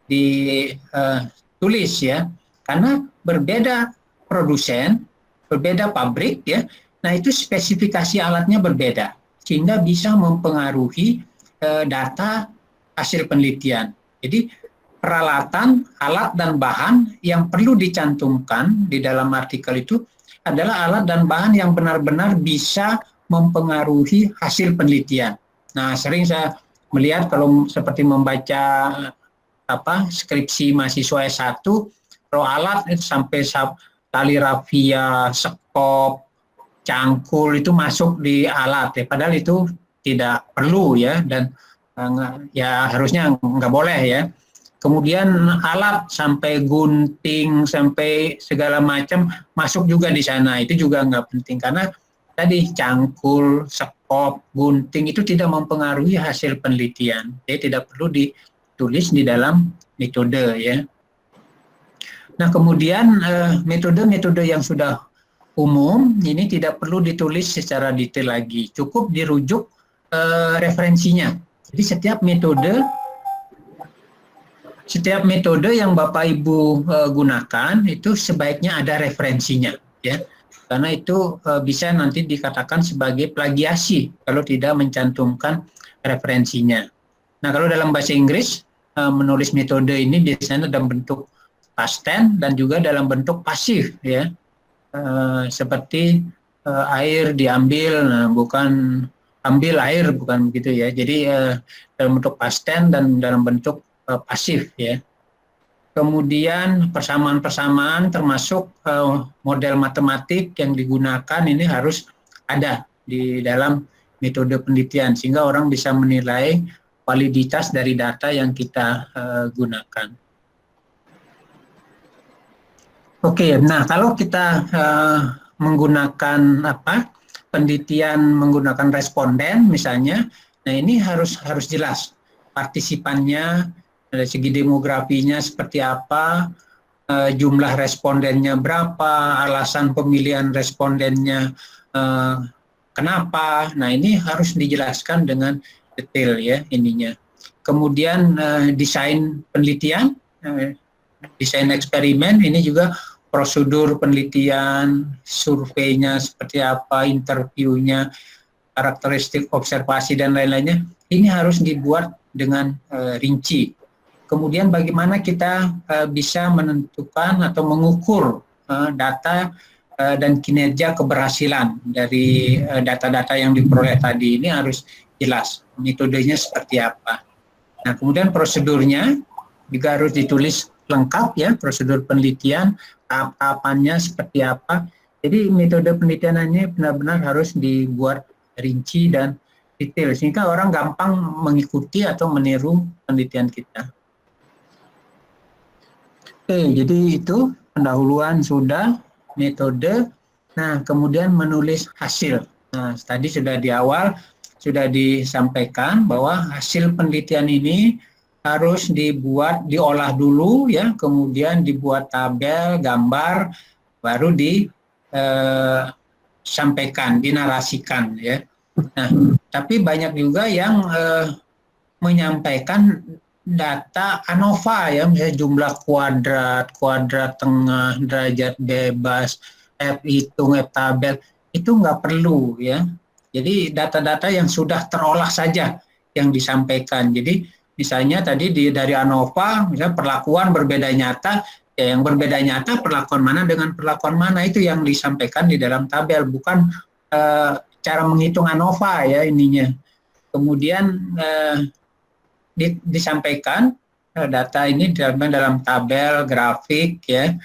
ditulis, ya, karena berbeda produsen, berbeda pabrik, ya. Nah, itu spesifikasi alatnya berbeda, sehingga bisa mempengaruhi data hasil penelitian. Jadi peralatan, alat, dan bahan yang perlu dicantumkan di dalam artikel itu adalah alat dan bahan yang benar-benar bisa mempengaruhi hasil penelitian. Nah, sering saya melihat kalau seperti membaca skripsi mahasiswa S1, kalau alat itu sampai tali rafia, sekop, cangkul itu masuk di alat, ya, padahal itu tidak perlu, ya, dan ya harusnya nggak boleh, ya. Kemudian alat sampai gunting, sampai segala macam masuk juga di sana, itu juga nggak penting karena tadi cangkul, sekop, gunting itu tidak mempengaruhi hasil penelitian, jadi tidak perlu ditulis di dalam metode, ya. Nah, kemudian metode-metode yang sudah umum ini tidak perlu ditulis secara detail lagi, cukup dirujuk referensinya. Jadi setiap metode yang Bapak Ibu gunakan itu sebaiknya ada referensinya, ya, karena itu bisa nanti dikatakan sebagai plagiasi kalau tidak mencantumkan referensinya. Nah, kalau dalam bahasa Inggris menulis metode ini biasanya dalam bentuk past tense dan juga dalam bentuk pasif, ya. Seperti air diambil, nah, bukan ambil air, bukan begitu, ya. Jadi dalam bentuk past tense dan dalam bentuk pasif, ya. Kemudian persamaan-persamaan termasuk model matematik yang digunakan ini harus ada di dalam metode penelitian sehingga orang bisa menilai validitas dari data yang kita gunakan. Oke, nah kalau kita menggunakan penelitian menggunakan responden misalnya, nah ini harus jelas partisipannya, dari segi demografinya seperti apa, jumlah respondennya berapa, alasan pemilihan respondennya kenapa. Nah, ini harus dijelaskan dengan detail, ya, ininya. Kemudian desain penelitian, desain eksperimen, ini juga prosedur penelitian, surveinya seperti apa, interviewnya, karakteristik observasi dan lain-lainnya, ini harus dibuat dengan rinci. Kemudian bagaimana kita bisa menentukan atau mengukur data dan kinerja keberhasilan dari data-data yang diperoleh tadi, ini harus jelas metodenya seperti apa. Nah, kemudian prosedurnya juga harus ditulis lengkap, ya, prosedur penelitian, tahap-tahapannya seperti apa. Jadi metode penelitian ini benar-benar harus dibuat rinci dan detail sehingga orang gampang mengikuti atau meniru penelitian kita. Oke, jadi itu pendahuluan sudah, metode. Nah, kemudian menulis hasil. Nah, tadi sudah di awal sudah disampaikan bahwa hasil penelitian ini harus diolah dulu, ya, kemudian dibuat tabel, gambar, baru disampaikan, dinarasikan, ya. Nah, tapi banyak juga yang menyampaikan data ANOVA, ya, misalnya jumlah kuadrat, kuadrat tengah, derajat bebas, F hitung, F tabel, itu nggak perlu ya. Jadi data-data yang sudah terolah saja yang disampaikan. Jadi misalnya tadi dari ANOVA, misalnya perlakuan berbeda nyata, ya yang berbeda nyata perlakuan mana dengan perlakuan mana itu yang disampaikan di dalam tabel, bukan cara menghitung ANOVA ya ininya. Kemudian disampaikan data ini dalam tabel, grafik ya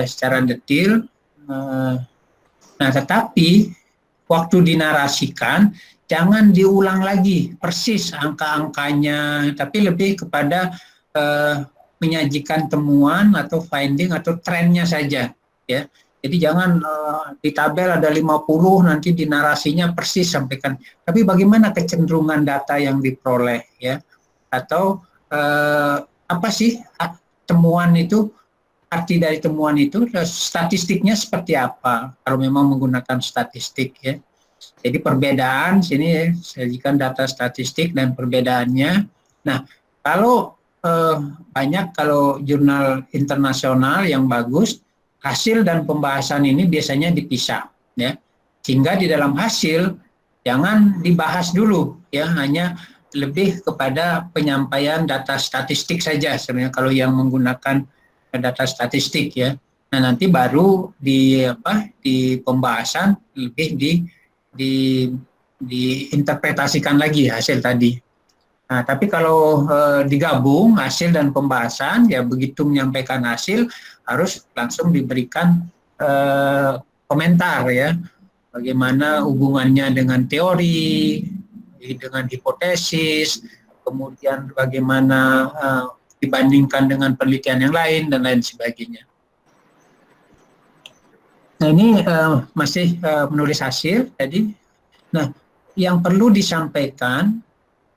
secara detail. Nah, tetapi waktu dinarasikan jangan diulang lagi persis angka-angkanya, tapi lebih kepada menyajikan temuan atau finding atau trennya saja ya. Jadi jangan di tabel ada 50 nanti dinarasinya persis sampaikan. Tapi bagaimana kecenderungan data yang diperoleh ya? Atau apa sih temuan itu, arti dari temuan itu, statistiknya seperti apa kalau memang menggunakan statistik ya. Jadi perbedaan sini sajikan data statistik dan perbedaannya. Nah, kalau banyak kalau jurnal internasional yang bagus, hasil dan pembahasan ini biasanya dipisah ya. Sehingga di dalam hasil jangan dibahas dulu ya, hanya lebih kepada penyampaian data statistik saja sebenarnya kalau yang menggunakan data statistik ya. Nah, nanti baru di pembahasan lebih diinterpretasikan lagi hasil tadi. Nah, tapi kalau digabung hasil dan pembahasan ya, begitu menyampaikan hasil harus langsung diberikan komentar ya, bagaimana hubungannya dengan teori, dengan hipotesis, kemudian bagaimana dibandingkan dengan penelitian yang lain dan lain sebagainya. Nah, ini masih menulis hasil tadi. Nah, yang perlu disampaikan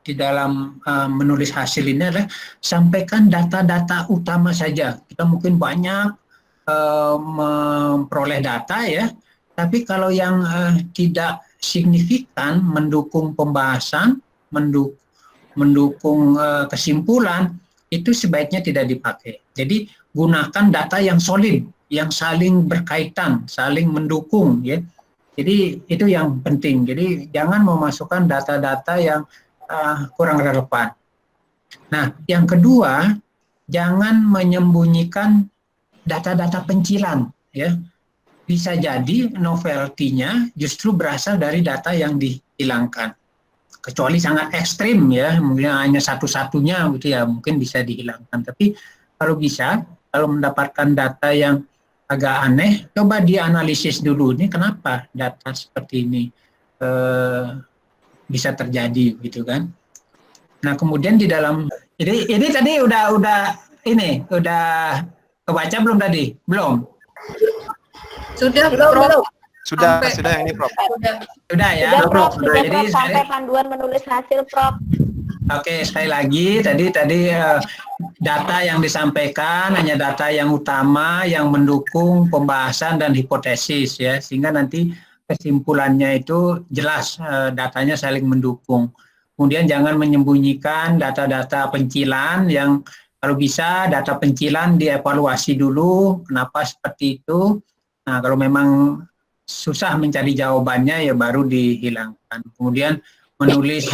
di dalam menulis hasil ini adalah sampaikan data-data utama saja. Kita mungkin banyak memperoleh data ya, tapi kalau yang tidak signifikan mendukung pembahasan, mendukung kesimpulan, itu sebaiknya tidak dipakai. Jadi gunakan data yang solid, yang saling berkaitan, saling mendukung ya. Jadi itu yang penting. Jadi jangan memasukkan data-data yang kurang relevan. Nah, yang kedua, jangan menyembunyikan data-data pencilan ya. Bisa jadi novelty-nya justru berasal dari data yang dihilangkan. Kecuali sangat ekstrim ya, mungkin hanya satu-satunya gitu ya, mungkin bisa dihilangkan. Tapi kalau bisa, kalau mendapatkan data yang agak aneh, coba dianalisis dulu, ini kenapa data seperti ini bisa terjadi gitu kan. Nah, kemudian di dalam ini tadi udah kebaca belum tadi? Belum. Sudah, Prof. Sudah yang ini, Prof. Sudah ya. Prof. Sudah, Jadi Prof. Sampai panduan menulis hasil, Prof. Oke, sekali lagi tadi data yang disampaikan hanya data yang utama yang mendukung pembahasan dan hipotesis ya, sehingga nanti kesimpulannya itu jelas datanya saling mendukung. Kemudian jangan menyembunyikan data-data pencilan yang kalau bisa data pencilan dievaluasi dulu kenapa seperti itu. Nah, kalau memang susah mencari jawabannya ya baru dihilangkan. Kemudian menulis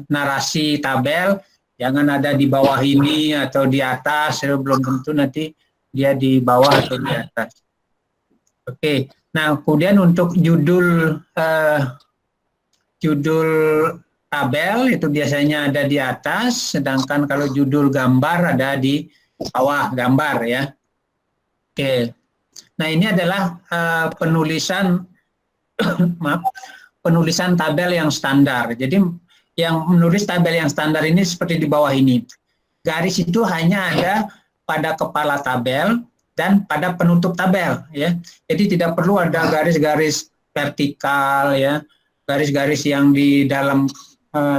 narasi tabel jangan ada di bawah ini atau di atas, belum tentu nanti dia di bawah atau di atas. Oke. Nah, kemudian untuk judul tabel itu biasanya ada di atas, sedangkan kalau judul gambar ada di bawah gambar ya. Oke. Nah, ini adalah penulisan tabel yang standar. Jadi yang menulis tabel yang standar ini seperti di bawah ini. Garis itu hanya ada pada kepala tabel dan pada penutup tabel ya. Jadi tidak perlu ada garis-garis vertikal ya. Garis-garis yang di dalam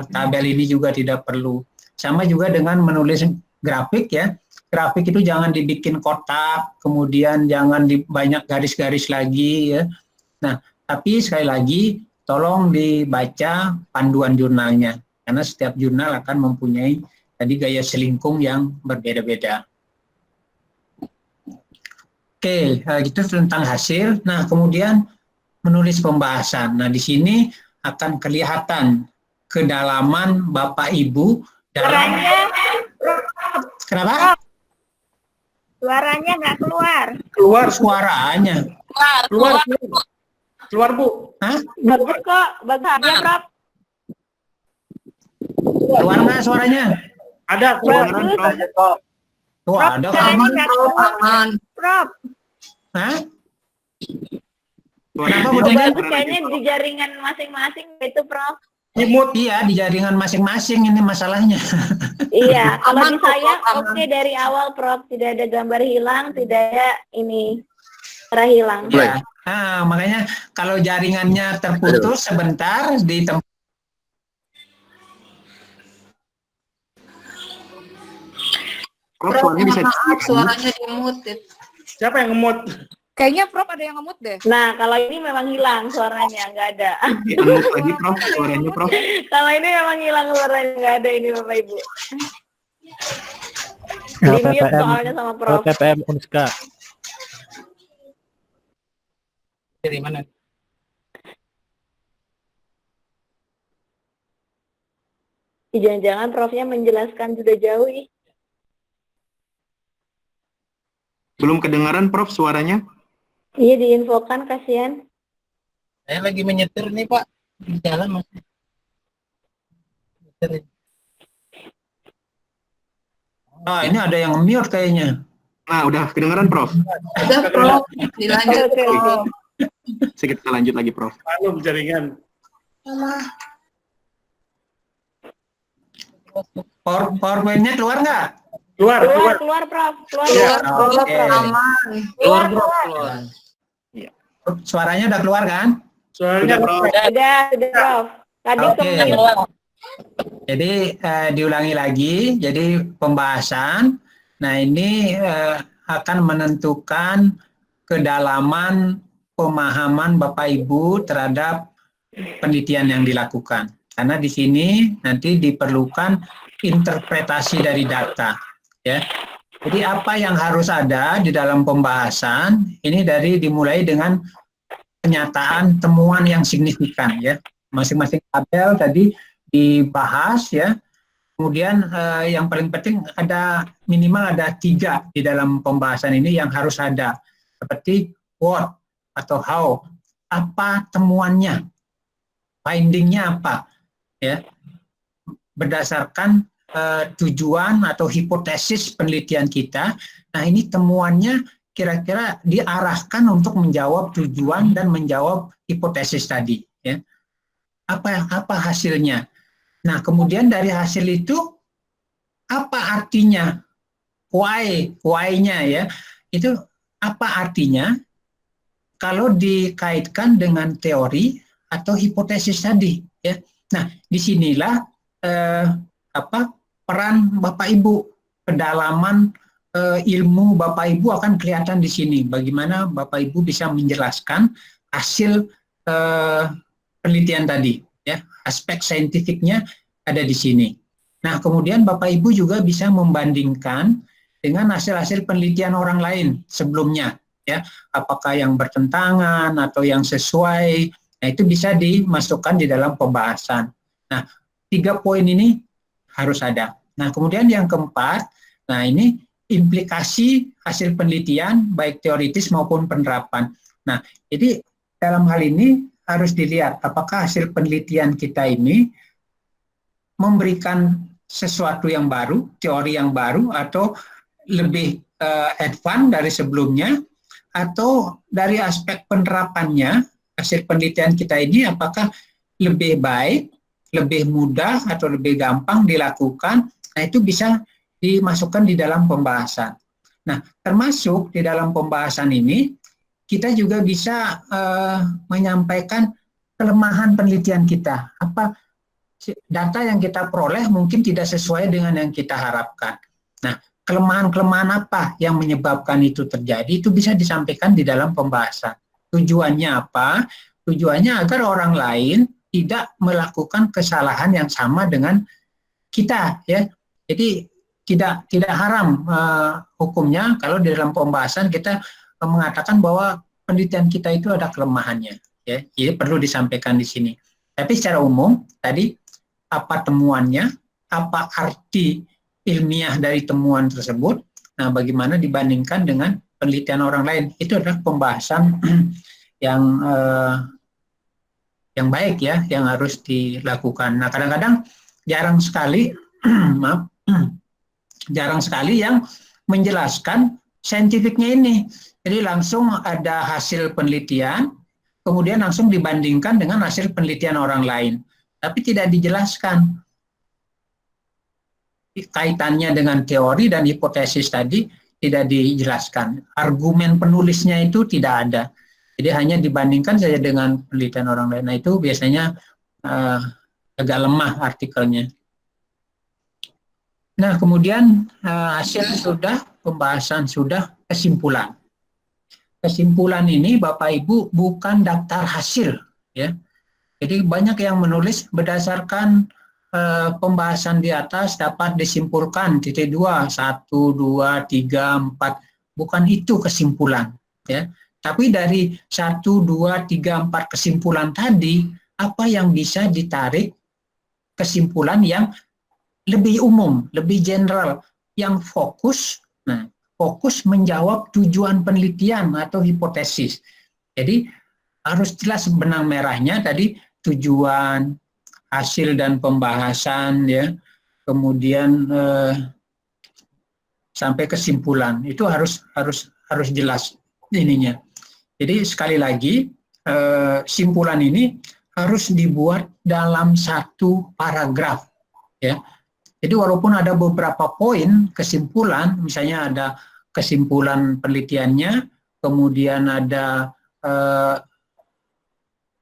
tabel ini juga tidak perlu. Sama juga dengan menulis grafik ya. Grafik itu jangan dibikin kotak, kemudian jangan banyak garis-garis lagi ya. Nah, tapi sekali lagi tolong dibaca panduan jurnalnya karena setiap jurnal akan mempunyai tadi gaya selingkung yang berbeda-beda. Oke, gitu tentang hasil. Nah, kemudian menulis pembahasan. Nah, di sini akan kelihatan kedalaman Bapak Ibu dalam. Suaranya, Kenapa? suaranya nggak keluar. Keluar, Suaranya. keluar, keluar Bu. Hah? Bagus kok, bagus aja, Prof. Keluar nggak suaranya? Ada, keluar. Bagus. Oh, Prof, ada suaranya kan? nggak keluar. Prof, Hah? Kenapa Bu oh, Dede? bagus kayaknya di jaringan masing-masing itu, Prof. Imut. Iya, di jaringan masing-masing ini masalahnya. Iya, kalau di saya oke dari awal, Prof. Tidak ada gambar hilang, tidak ada ini suara hilang. Ya. Nah, makanya kalau jaringannya terputus sebentar di tempat. Prof, suaranya bisa Maaf, suaranya di-mute. Siapa yang ngemut? Kayaknya Prof ada yang nge-mute deh. Nah, kalau ini memang hilang suaranya, nggak ada. di-unmute lagi, Prof, suaranya, Prof. Kalau ini memang hilang suaranya, nggak ada ini Bapak Ibu. Di mute LPPM soalnya sama Prof. LPPM Unska. Dari mana? Jangan-jangan Profnya menjelaskan sudah jauh ih. Belum kedengaran, Prof, suaranya? Iya diinfokan, kasihan. Saya lagi menyetir nih Pak, di jalan masih. Nyetir. Ah, ini ada yang mute kayaknya. Nah, udah kedengaran, Prof. Udah Prof, dilanjut Oke, oke. Prof. Kita lanjut lagi, Prof. Anu jaringan. PowerPoint-nya keluar nggak? Keluar, Keluar, keluar. keluar Prof. Keluar, Iya. keluar. Oke. Aman. Keluar, Bro, keluar. keluar. Suaranya udah keluar kan? Suaranya Sudah, Prof. Sudah Prof. Tadi Oke. ke-mute. Jadi diulangi lagi. Jadi pembahasan. Nah ini akan menentukan kedalaman pemahaman Bapak Ibu terhadap penelitian yang dilakukan. Karena di sini nanti diperlukan interpretasi dari data, ya. Jadi apa yang harus ada di dalam pembahasan ini dimulai dengan penyataan temuan yang signifikan, ya. Masing-masing tabel tadi dibahas, ya. Kemudian yang paling penting minimal ada 3 di dalam pembahasan ini yang harus ada, seperti what atau how, apa temuannya, findingnya apa, ya, berdasarkan tujuan atau hipotesis penelitian kita. Nah ini temuannya kira-kira diarahkan untuk menjawab tujuan dan menjawab hipotesis tadi, ya. Apa hasilnya? Nah kemudian dari hasil itu apa artinya? Why-nya, ya, itu apa artinya kalau dikaitkan dengan teori atau hipotesis tadi, ya. Nah, disinilah peran Bapak Ibu, kedalaman ilmu Bapak Ibu akan kelihatan di sini. Bagaimana Bapak Ibu bisa menjelaskan hasil penelitian tadi, ya. Aspek saintifiknya ada di sini. Nah, kemudian Bapak Ibu juga bisa membandingkan dengan hasil-hasil penelitian orang lain sebelumnya, ya. Apakah yang bertentangan atau yang sesuai. Nah, itu bisa dimasukkan di dalam pembahasan. Nah, 3 poin ini harus ada. Nah, kemudian yang keempat, nah ini implikasi hasil penelitian baik teoritis maupun penerapan. Nah, jadi dalam hal ini harus dilihat apakah hasil penelitian kita ini memberikan sesuatu yang baru, teori yang baru, atau lebih advance dari sebelumnya, atau dari aspek penerapannya hasil penelitian kita ini apakah lebih baik, lebih mudah, atau lebih gampang dilakukan. Nah itu bisa dimasukkan di dalam pembahasan. Nah termasuk di dalam pembahasan ini kita juga bisa menyampaikan kelemahan penelitian kita. Apa data yang kita peroleh mungkin tidak sesuai dengan yang kita harapkan. Nah kelemahan-kelemahan apa yang menyebabkan itu terjadi, itu bisa disampaikan di dalam pembahasan. Tujuannya apa? Tujuannya agar orang lain tidak melakukan kesalahan yang sama dengan kita, ya. Jadi tidak haram hukumnya kalau di dalam pembahasan kita mengatakan bahwa penelitian kita itu ada kelemahannya, ya. Jadi perlu disampaikan di sini. Tapi secara umum tadi apa temuannya, apa arti ilmiah dari temuan tersebut, nah bagaimana dibandingkan dengan penelitian orang lain, itu adalah pembahasan yang baik ya, yang harus dilakukan. Nah kadang-kadang jarang sekali, maaf, jarang sekali yang menjelaskan saintifiknya ini. Jadi langsung ada hasil penelitian, kemudian langsung dibandingkan dengan hasil penelitian orang lain, tapi tidak dijelaskan kaitannya dengan teori dan hipotesis tadi, tidak dijelaskan. Argumen penulisnya itu tidak ada. Jadi hanya dibandingkan saja dengan penelitian orang lain. Nah itu biasanya agak lemah artikelnya. Nah kemudian hasil sudah, pembahasan sudah, kesimpulan. Kesimpulan ini Bapak Ibu bukan daftar hasil, ya. Jadi banyak yang menulis berdasarkan pembahasan di atas dapat disimpulkan titik 2, 1, 2, 3, 4. Bukan itu kesimpulan, ya. Tapi dari 1, 2, 3, 4 kesimpulan tadi, apa yang bisa ditarik kesimpulan yang lebih umum, lebih general, yang fokus. Nah, fokus menjawab tujuan penelitian atau hipotesis. Jadi harus jelas benang merahnya tadi, tujuan, hasil dan pembahasan, ya, kemudian sampai kesimpulan itu harus jelas ininya. Jadi sekali lagi simpulan ini harus dibuat dalam satu paragraf, ya. Jadi walaupun ada beberapa poin kesimpulan, misalnya ada kesimpulan penelitiannya, kemudian ada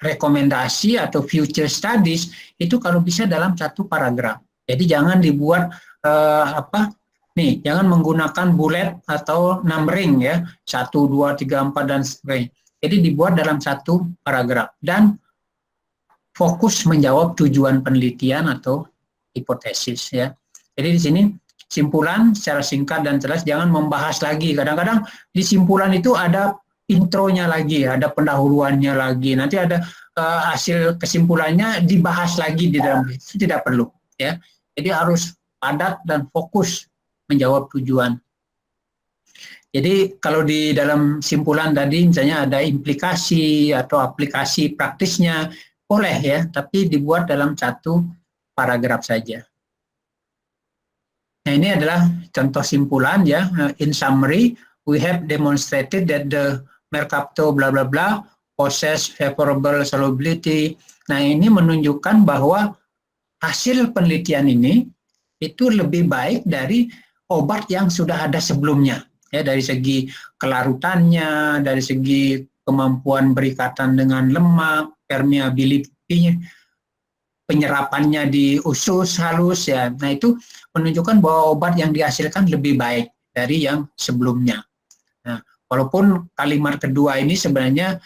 rekomendasi atau future studies, itu kalau bisa dalam satu paragraf. Jadi jangan dibuat jangan menggunakan bullet atau numbering, ya, 1, 2, 3, 4 dan sebagainya. Jadi dibuat dalam satu paragraf dan fokus menjawab tujuan penelitian atau hipotesis, ya. Jadi di sini simpulan secara singkat dan jelas, jangan membahas lagi. Kadang-kadang di simpulan itu ada intronya lagi, ada pendahuluannya lagi, nanti ada hasil kesimpulannya dibahas lagi di dalam, itu tidak perlu, ya. Jadi harus padat dan fokus menjawab tujuan. Jadi kalau di dalam simpulan tadi misalnya ada implikasi atau aplikasi praktisnya, boleh, ya, tapi dibuat dalam satu paragraf saja. Nah, ini adalah contoh simpulan, ya. In summary, we have demonstrated that the Mercapto bla bla bla possess favorable solubility. Nah, ini menunjukkan bahwa hasil penelitian ini itu lebih baik dari obat yang sudah ada sebelumnya, ya, dari segi kelarutannya, dari segi kemampuan berikatan dengan lemak, permeability, penyerapannya di usus halus, ya. Nah, itu menunjukkan bahwa obat yang dihasilkan lebih baik dari yang sebelumnya. Nah, walaupun kalimat kedua ini sebenarnya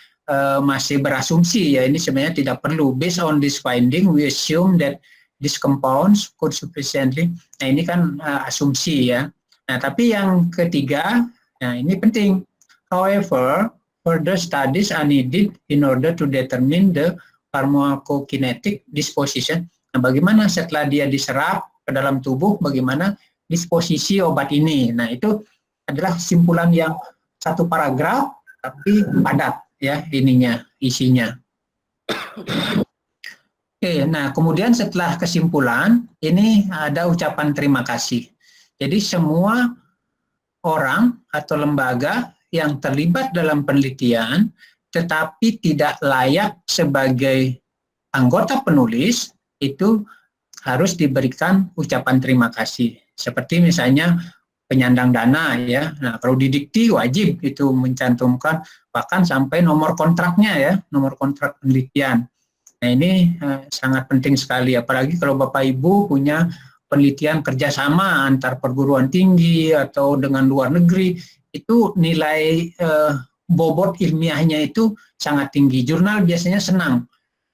masih berasumsi, ya, ini sebenarnya tidak perlu. Based on this finding, we assume that these compounds could sufficiently. Nah, ini kan asumsi, ya. Nah, tapi yang ketiga, nah ini penting. However, further studies are needed in order to determine the pharmacokinetic disposition. Nah, bagaimana setelah dia diserap ke dalam tubuh, bagaimana disposisi obat ini. Nah, itu adalah simpulan yang satu paragraf, tapi padat, ya, isinya. Oke, nah kemudian setelah kesimpulan, ini ada ucapan terima kasih. Jadi semua orang atau lembaga yang terlibat dalam penelitian, tetapi tidak layak sebagai anggota penulis, itu harus diberikan ucapan terima kasih. Seperti misalnya penyandang dana, ya. Nah, kalau didikti wajib itu mencantumkan bahkan sampai nomor kontraknya, ya, nomor kontrak penelitian. Nah, ini sangat penting sekali, apalagi kalau Bapak Ibu punya penelitian kerjasama antar perguruan tinggi atau dengan luar negeri, itu nilai bobot ilmiahnya itu sangat tinggi. Jurnal biasanya senang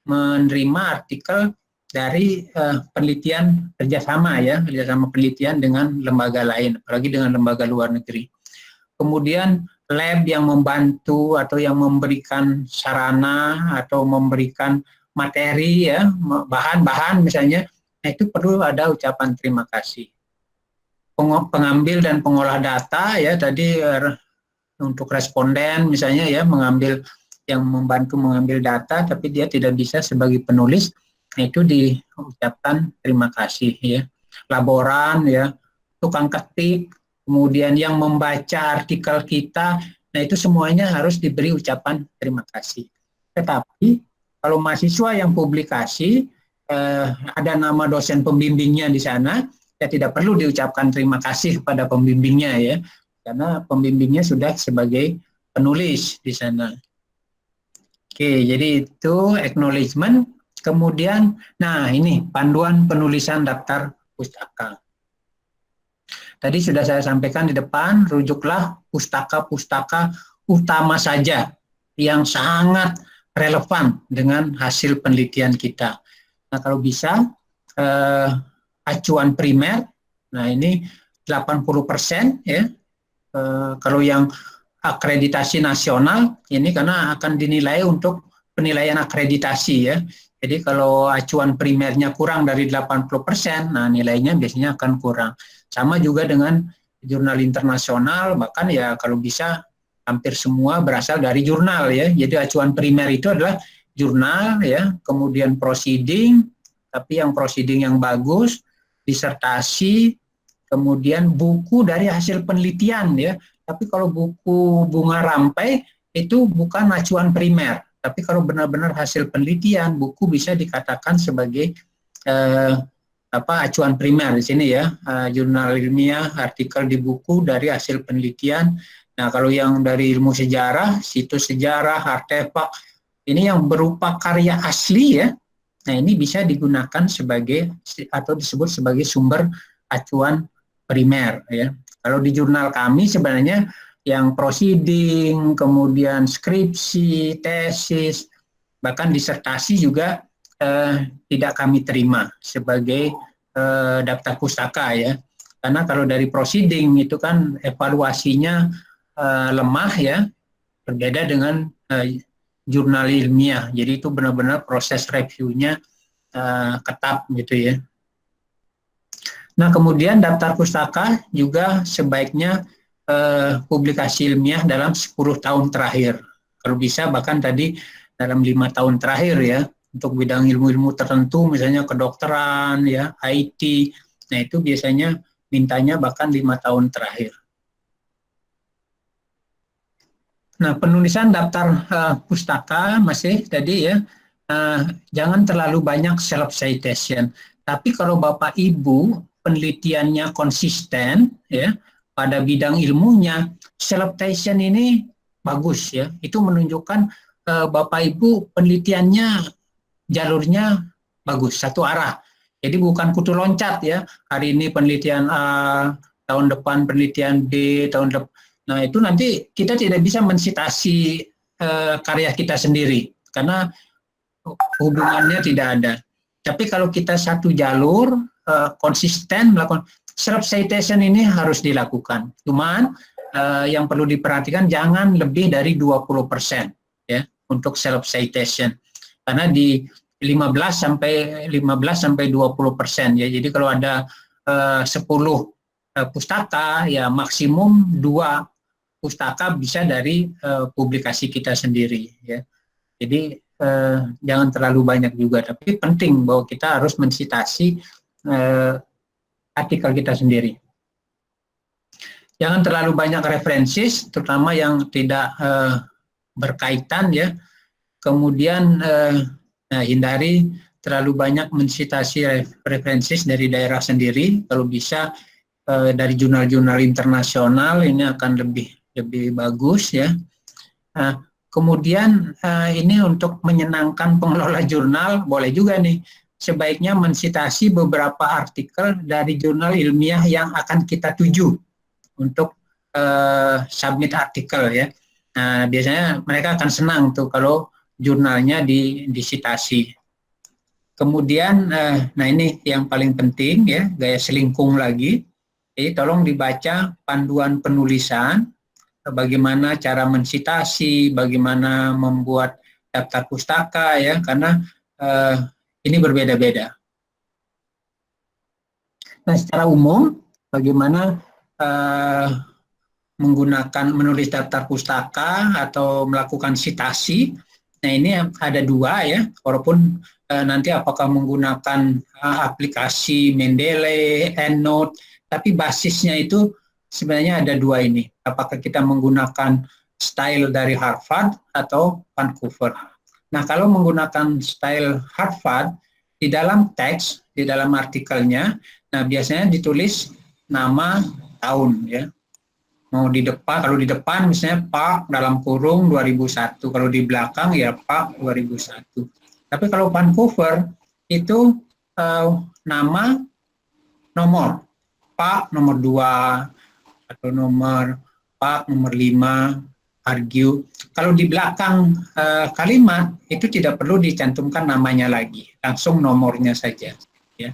menerima artikel dari penelitian kerjasama, ya, kerjasama penelitian dengan lembaga lain, apalagi dengan lembaga luar negeri. Kemudian lab yang membantu atau yang memberikan sarana atau memberikan materi ya, bahan-bahan misalnya, nah itu perlu ada ucapan terima kasih. Pengambil dan pengolah data ya tadi untuk responden misalnya ya mengambil yang membantu mengambil data tapi dia tidak bisa sebagai penulis, nah itu diucapkan terima kasih ya. Laboran ya, tukang ketik, kemudian yang membaca artikel kita, nah itu semuanya harus diberi ucapan terima kasih. Tetapi kalau mahasiswa yang publikasi ada nama dosen pembimbingnya di sana, ya tidak perlu diucapkan terima kasih kepada pembimbingnya ya, karena pembimbingnya sudah sebagai penulis di sana. Oke, jadi itu acknowledgement. Kemudian, nah ini panduan penulisan daftar pustaka. Tadi sudah saya sampaikan di depan, rujuklah pustaka-pustaka utama saja yang sangat relevan dengan hasil penelitian kita. Nah, kalau bisa, acuan primer, nah ini 80% ya. Kalau yang akreditasi nasional, ini karena akan dinilai untuk penilaian akreditasi ya. Jadi kalau acuan primernya kurang dari 80%, nah nilainya biasanya akan kurang. Sama juga dengan jurnal internasional, bahkan ya kalau bisa hampir semua berasal dari jurnal ya. Jadi acuan primer itu adalah jurnal ya, kemudian proceeding, tapi yang proceeding yang bagus, disertasi, kemudian buku dari hasil penelitian ya. Tapi kalau buku bunga rampai itu bukan acuan primer. Tapi kalau benar-benar hasil penelitian, buku bisa dikatakan sebagai acuan primer di sini ya, jurnal ilmiah, artikel di buku dari hasil penelitian. Nah, kalau yang dari ilmu sejarah, situs sejarah, artefak, ini yang berupa karya asli ya. Nah, ini bisa digunakan sebagai atau disebut sebagai sumber acuan primer ya. Kalau di jurnal kami sebenarnya yang proceeding, kemudian skripsi, tesis, bahkan disertasi juga tidak kami terima sebagai daftar pustaka ya. Karena kalau dari proceeding itu kan evaluasinya lemah ya, berbeda dengan jurnal ilmiah. Jadi itu benar-benar proses reviewnya ketat gitu ya. Nah, kemudian daftar pustaka juga sebaiknya publikasi ilmiah dalam 10 tahun terakhir. Kalau bisa bahkan tadi dalam 5 tahun terakhir ya, untuk bidang ilmu-ilmu tertentu misalnya kedokteran ya, IT. Nah, itu biasanya mintanya bahkan 5 tahun terakhir. Nah, penulisan daftar pustaka masih tadi ya, jangan terlalu banyak self citation. Tapi kalau Bapak Ibu penelitiannya konsisten ya pada bidang ilmunya, self citation ini bagus ya. Itu menunjukkan Bapak Ibu penelitiannya jalurnya bagus, satu arah. Jadi bukan kutu loncat ya. Hari ini penelitian A, tahun depan penelitian B, tahun depan. Nah, itu nanti kita tidak bisa mensitasi karya kita sendiri karena hubungannya tidak ada. Tapi kalau kita satu jalur konsisten melakukan self citation ini harus dilakukan. Cuman yang perlu diperhatikan jangan lebih dari 20% ya untuk self citation. Karena di 15 sampai 20% ya. Jadi kalau ada 10 pustaka ya maksimum 2 pustaka bisa dari publikasi kita sendiri ya. Jadi jangan terlalu banyak juga, tapi penting bahwa kita harus mensitasi artikel kita sendiri. Jangan terlalu banyak referensi, terutama yang tidak berkaitan ya. Kemudian hindari terlalu banyak mensitasi referensi dari daerah sendiri. Kalau bisa dari jurnal-jurnal internasional ini akan lebih bagus ya. Kemudian ini untuk menyenangkan pengelola jurnal boleh juga nih, sebaiknya mensitasi beberapa artikel dari jurnal ilmiah yang akan kita tuju untuk submit artikel ya. Nah, biasanya mereka akan senang tuh kalau jurnalnya disitasi. Kemudian, nah ini yang paling penting ya, gaya selingkung lagi. Jadi tolong dibaca panduan penulisan bagaimana cara mensitasi, bagaimana membuat daftar pustaka ya, karena ini berbeda-beda. Nah, secara umum bagaimana menulis daftar pustaka atau melakukan sitasi. Nah, ini ada dua ya, walaupun nanti apakah menggunakan aplikasi Mendeley, EndNote, tapi basisnya itu sebenarnya ada dua ini. Apakah kita menggunakan style dari Harvard atau Vancouver. Nah, kalau menggunakan style Harvard, di dalam teks, di dalam artikelnya, nah biasanya ditulis nama tahun ya. Mau di depan, kalau di depan misalnya Pak dalam kurung 2001, kalau di belakang ya Pak 2001. Tapi kalau Vancouver itu nama nomor, Pak nomor 2 atau nomor Pak nomor 5, argue. Kalau di belakang kalimat itu tidak perlu dicantumkan namanya lagi, langsung nomornya saja ya.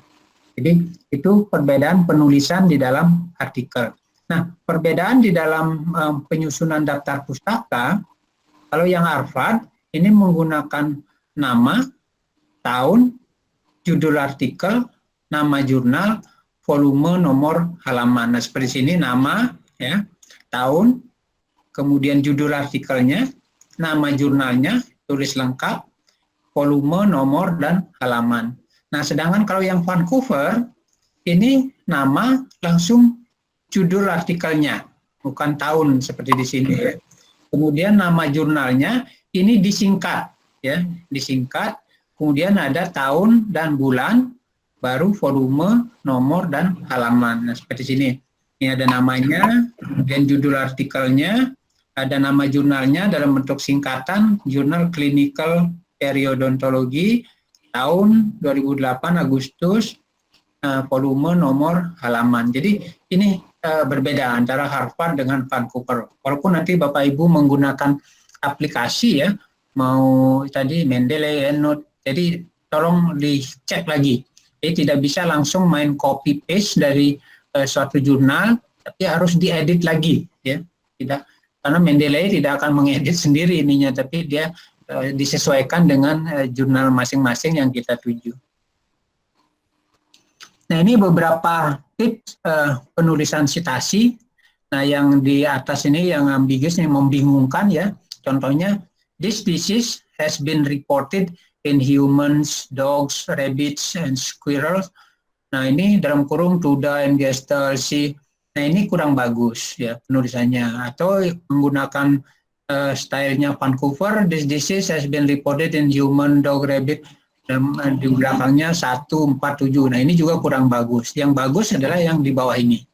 Jadi itu perbedaan penulisan di dalam artikel. Nah, perbedaan di dalam penyusunan daftar pustaka, kalau yang Harvard ini menggunakan nama, tahun, judul artikel, nama jurnal, volume, nomor, halaman. Nah, seperti sini nama, ya, tahun, kemudian judul artikelnya, nama jurnalnya, tulis lengkap, volume, nomor, dan halaman. Nah, sedangkan kalau yang Vancouver, ini nama langsung judul artikelnya, bukan tahun seperti di sini. Ya. Kemudian nama jurnalnya ini disingkat, ya, disingkat. Kemudian ada tahun dan bulan, baru volume, nomor, dan halaman. Nah, seperti sini. Ini ada namanya, kemudian judul artikelnya, ada nama jurnalnya dalam bentuk singkatan, Jurnal Clinical Periodontology, tahun 2008 Agustus, volume, nomor, halaman. Jadi ini berbeda antara Harvard dengan Vancouver. Walaupun nanti Bapak Ibu menggunakan aplikasi ya, mau tadi Mendeley, EndNote, jadi tolong dicek lagi. Jadi tidak bisa langsung main copy paste dari suatu jurnal, tapi harus diedit lagi ya. Tidak, karena Mendeley tidak akan mengedit sendiri ininya, tapi dia disesuaikan dengan jurnal masing-masing yang kita tuju. Nah, ini beberapa tips penulisan sitasi. Nah, yang di atas ini yang ambigus, ini membingungkan ya. Contohnya, this disease has been reported in humans, dogs, rabbits, and squirrels. Nah, ini dalam kurung Tuda and Gestalcy. Nah, ini kurang bagus ya penulisannya. Atau menggunakan stylenya Vancouver, this disease has been reported in human, dog, rabbit, di belakangnya 147. Nah, ini juga kurang bagus. Yang bagus adalah yang di bawah ini.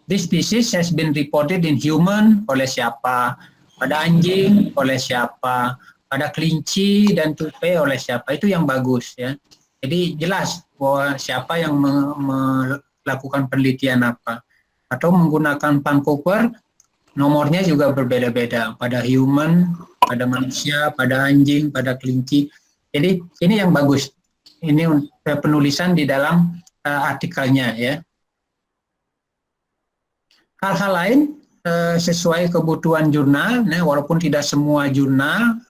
This disease has been reported in human, oleh siapa? Pada anjing, oleh siapa? Pada kelinci dan tupai, oleh siapa? Itu yang bagus ya. Jadi jelas bahwa siapa yang melakukan penelitian apa. Atau menggunakan Vancouver, nomornya juga berbeda-beda. Pada human, pada manusia, pada anjing, pada kelinci. Jadi ini yang bagus. Ini penulisan di dalam artikelnya ya. Hal-hal lain sesuai kebutuhan jurnal, nah, walaupun tidak semua jurnal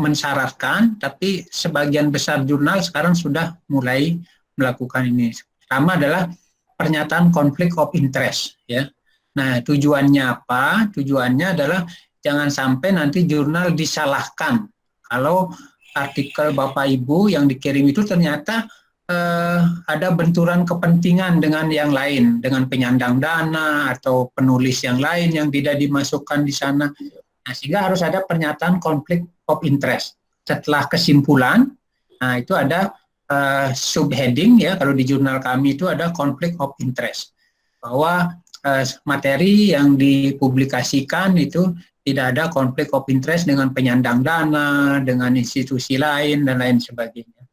mensyaratkan, tapi sebagian besar jurnal sekarang sudah mulai melakukan ini. Pertama adalah pernyataan konflik of interest ya. Nah, tujuannya apa? Tujuannya adalah jangan sampai nanti jurnal disalahkan. Kalau artikel Bapak Ibu yang dikirim itu ternyata ada benturan kepentingan dengan yang lain, dengan penyandang dana atau penulis yang lain yang tidak dimasukkan di sana. Nah, sehingga harus ada pernyataan konflik of interest. Setelah kesimpulan, nah itu ada subheading ya, kalau di jurnal kami itu ada konflik of interest. Bahwa materi yang dipublikasikan itu tidak ada konflik of interest dengan penyandang dana, dengan institusi lain, dan lain sebagainya.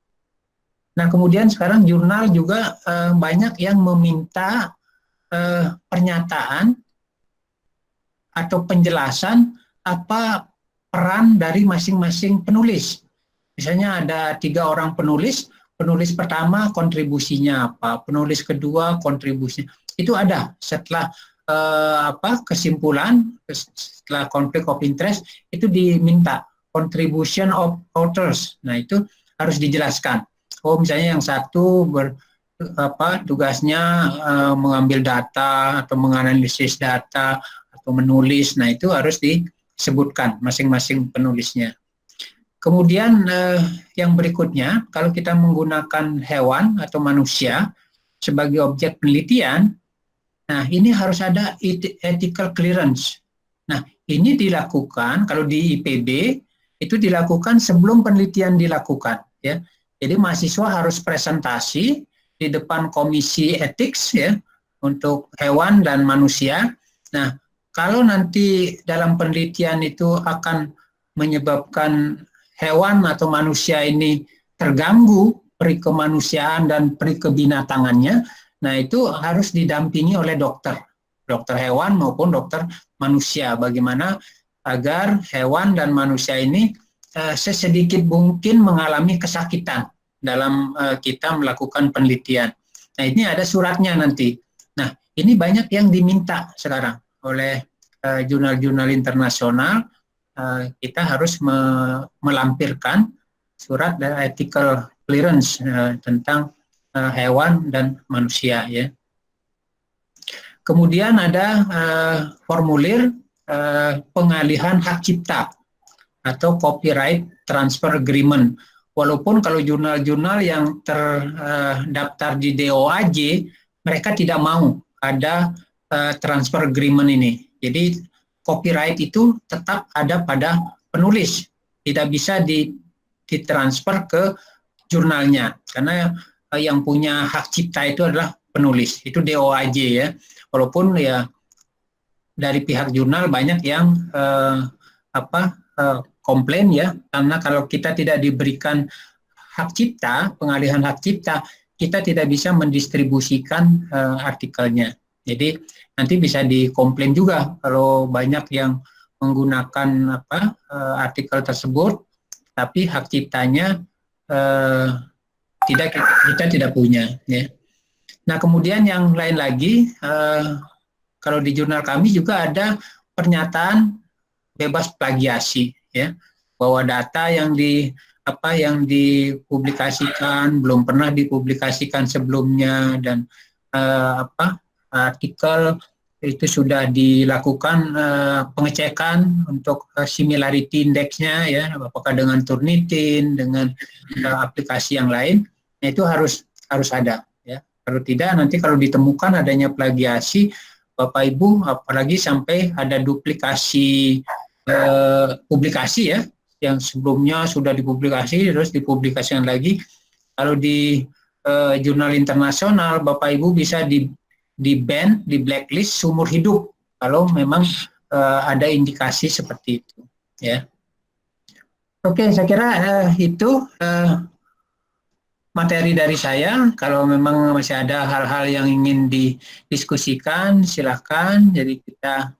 Nah, kemudian sekarang jurnal juga banyak yang meminta pernyataan atau penjelasan apa peran dari masing-masing penulis. Misalnya ada 3 orang penulis, penulis pertama kontribusinya apa, penulis kedua kontribusinya. Itu ada setelah kesimpulan setelah konflik of interest itu diminta contribution of authors. Nah, itu harus dijelaskan. Oh, misalnya yang satu tugasnya mengambil data atau menganalisis data atau menulis. Nah, itu harus disebutkan masing-masing penulisnya. Kemudian yang berikutnya, kalau kita menggunakan hewan atau manusia sebagai objek penelitian, nah ini harus ada ethical clearance. Nah, ini dilakukan kalau di IPB itu dilakukan sebelum penelitian dilakukan, ya. Jadi mahasiswa harus presentasi di depan komisi etik, ya, untuk hewan dan manusia. Nah, kalau nanti dalam penelitian itu akan menyebabkan hewan atau manusia ini terganggu peri kemanusiaan dan peri kebinatangannya, nah itu harus didampingi oleh dokter hewan maupun dokter manusia, bagaimana agar hewan dan manusia ini sesedikit mungkin mengalami kesakitan dalam kita melakukan penelitian. Nah, ini ada suratnya nanti. Nah, ini banyak yang diminta sekarang oleh jurnal-jurnal internasional. Kita harus melampirkan surat dan ethical clearance tentang hewan dan manusia, ya. Kemudian ada formulir pengalihan hak cipta atau copyright transfer agreement. Walaupun kalau jurnal-jurnal yang terdaftar di DOAJ, mereka tidak mau ada transfer agreement ini. Jadi copyright itu tetap ada pada penulis, tidak bisa ditransfer ke jurnalnya, karena yang punya hak cipta itu adalah penulis, itu DOAJ, ya. Walaupun ya dari pihak jurnal banyak yang komplain, ya, karena kalau kita tidak diberikan hak cipta, pengalihan hak cipta, kita tidak bisa mendistribusikan artikelnya. Jadi nanti bisa dikomplain juga kalau banyak yang menggunakan artikel tersebut, tapi hak ciptanya kita tidak punya, ya. Nah, kemudian yang lain lagi, kalau di jurnal kami juga ada pernyataan bebas plagiasi, ya, bahwa data yang dipublikasikan belum pernah dipublikasikan sebelumnya, dan artikel itu sudah dilakukan pengecekan untuk similarity index-nya, ya, apakah dengan Turnitin, dengan aplikasi yang lain. Nah, itu harus ada, ya. Kalau tidak, nanti kalau ditemukan adanya plagiasi, Bapak Ibu, apalagi sampai ada duplikasi publikasi, ya, yang sebelumnya sudah dipublikasi terus dipublikasikan lagi. Kalau di jurnal internasional, Bapak Ibu bisa di ban, di blacklist seumur hidup kalau memang ada indikasi seperti itu, ya. Oke, saya kira itu materi dari saya. Kalau memang masih ada hal-hal yang ingin didiskusikan, silahkan. Jadi kita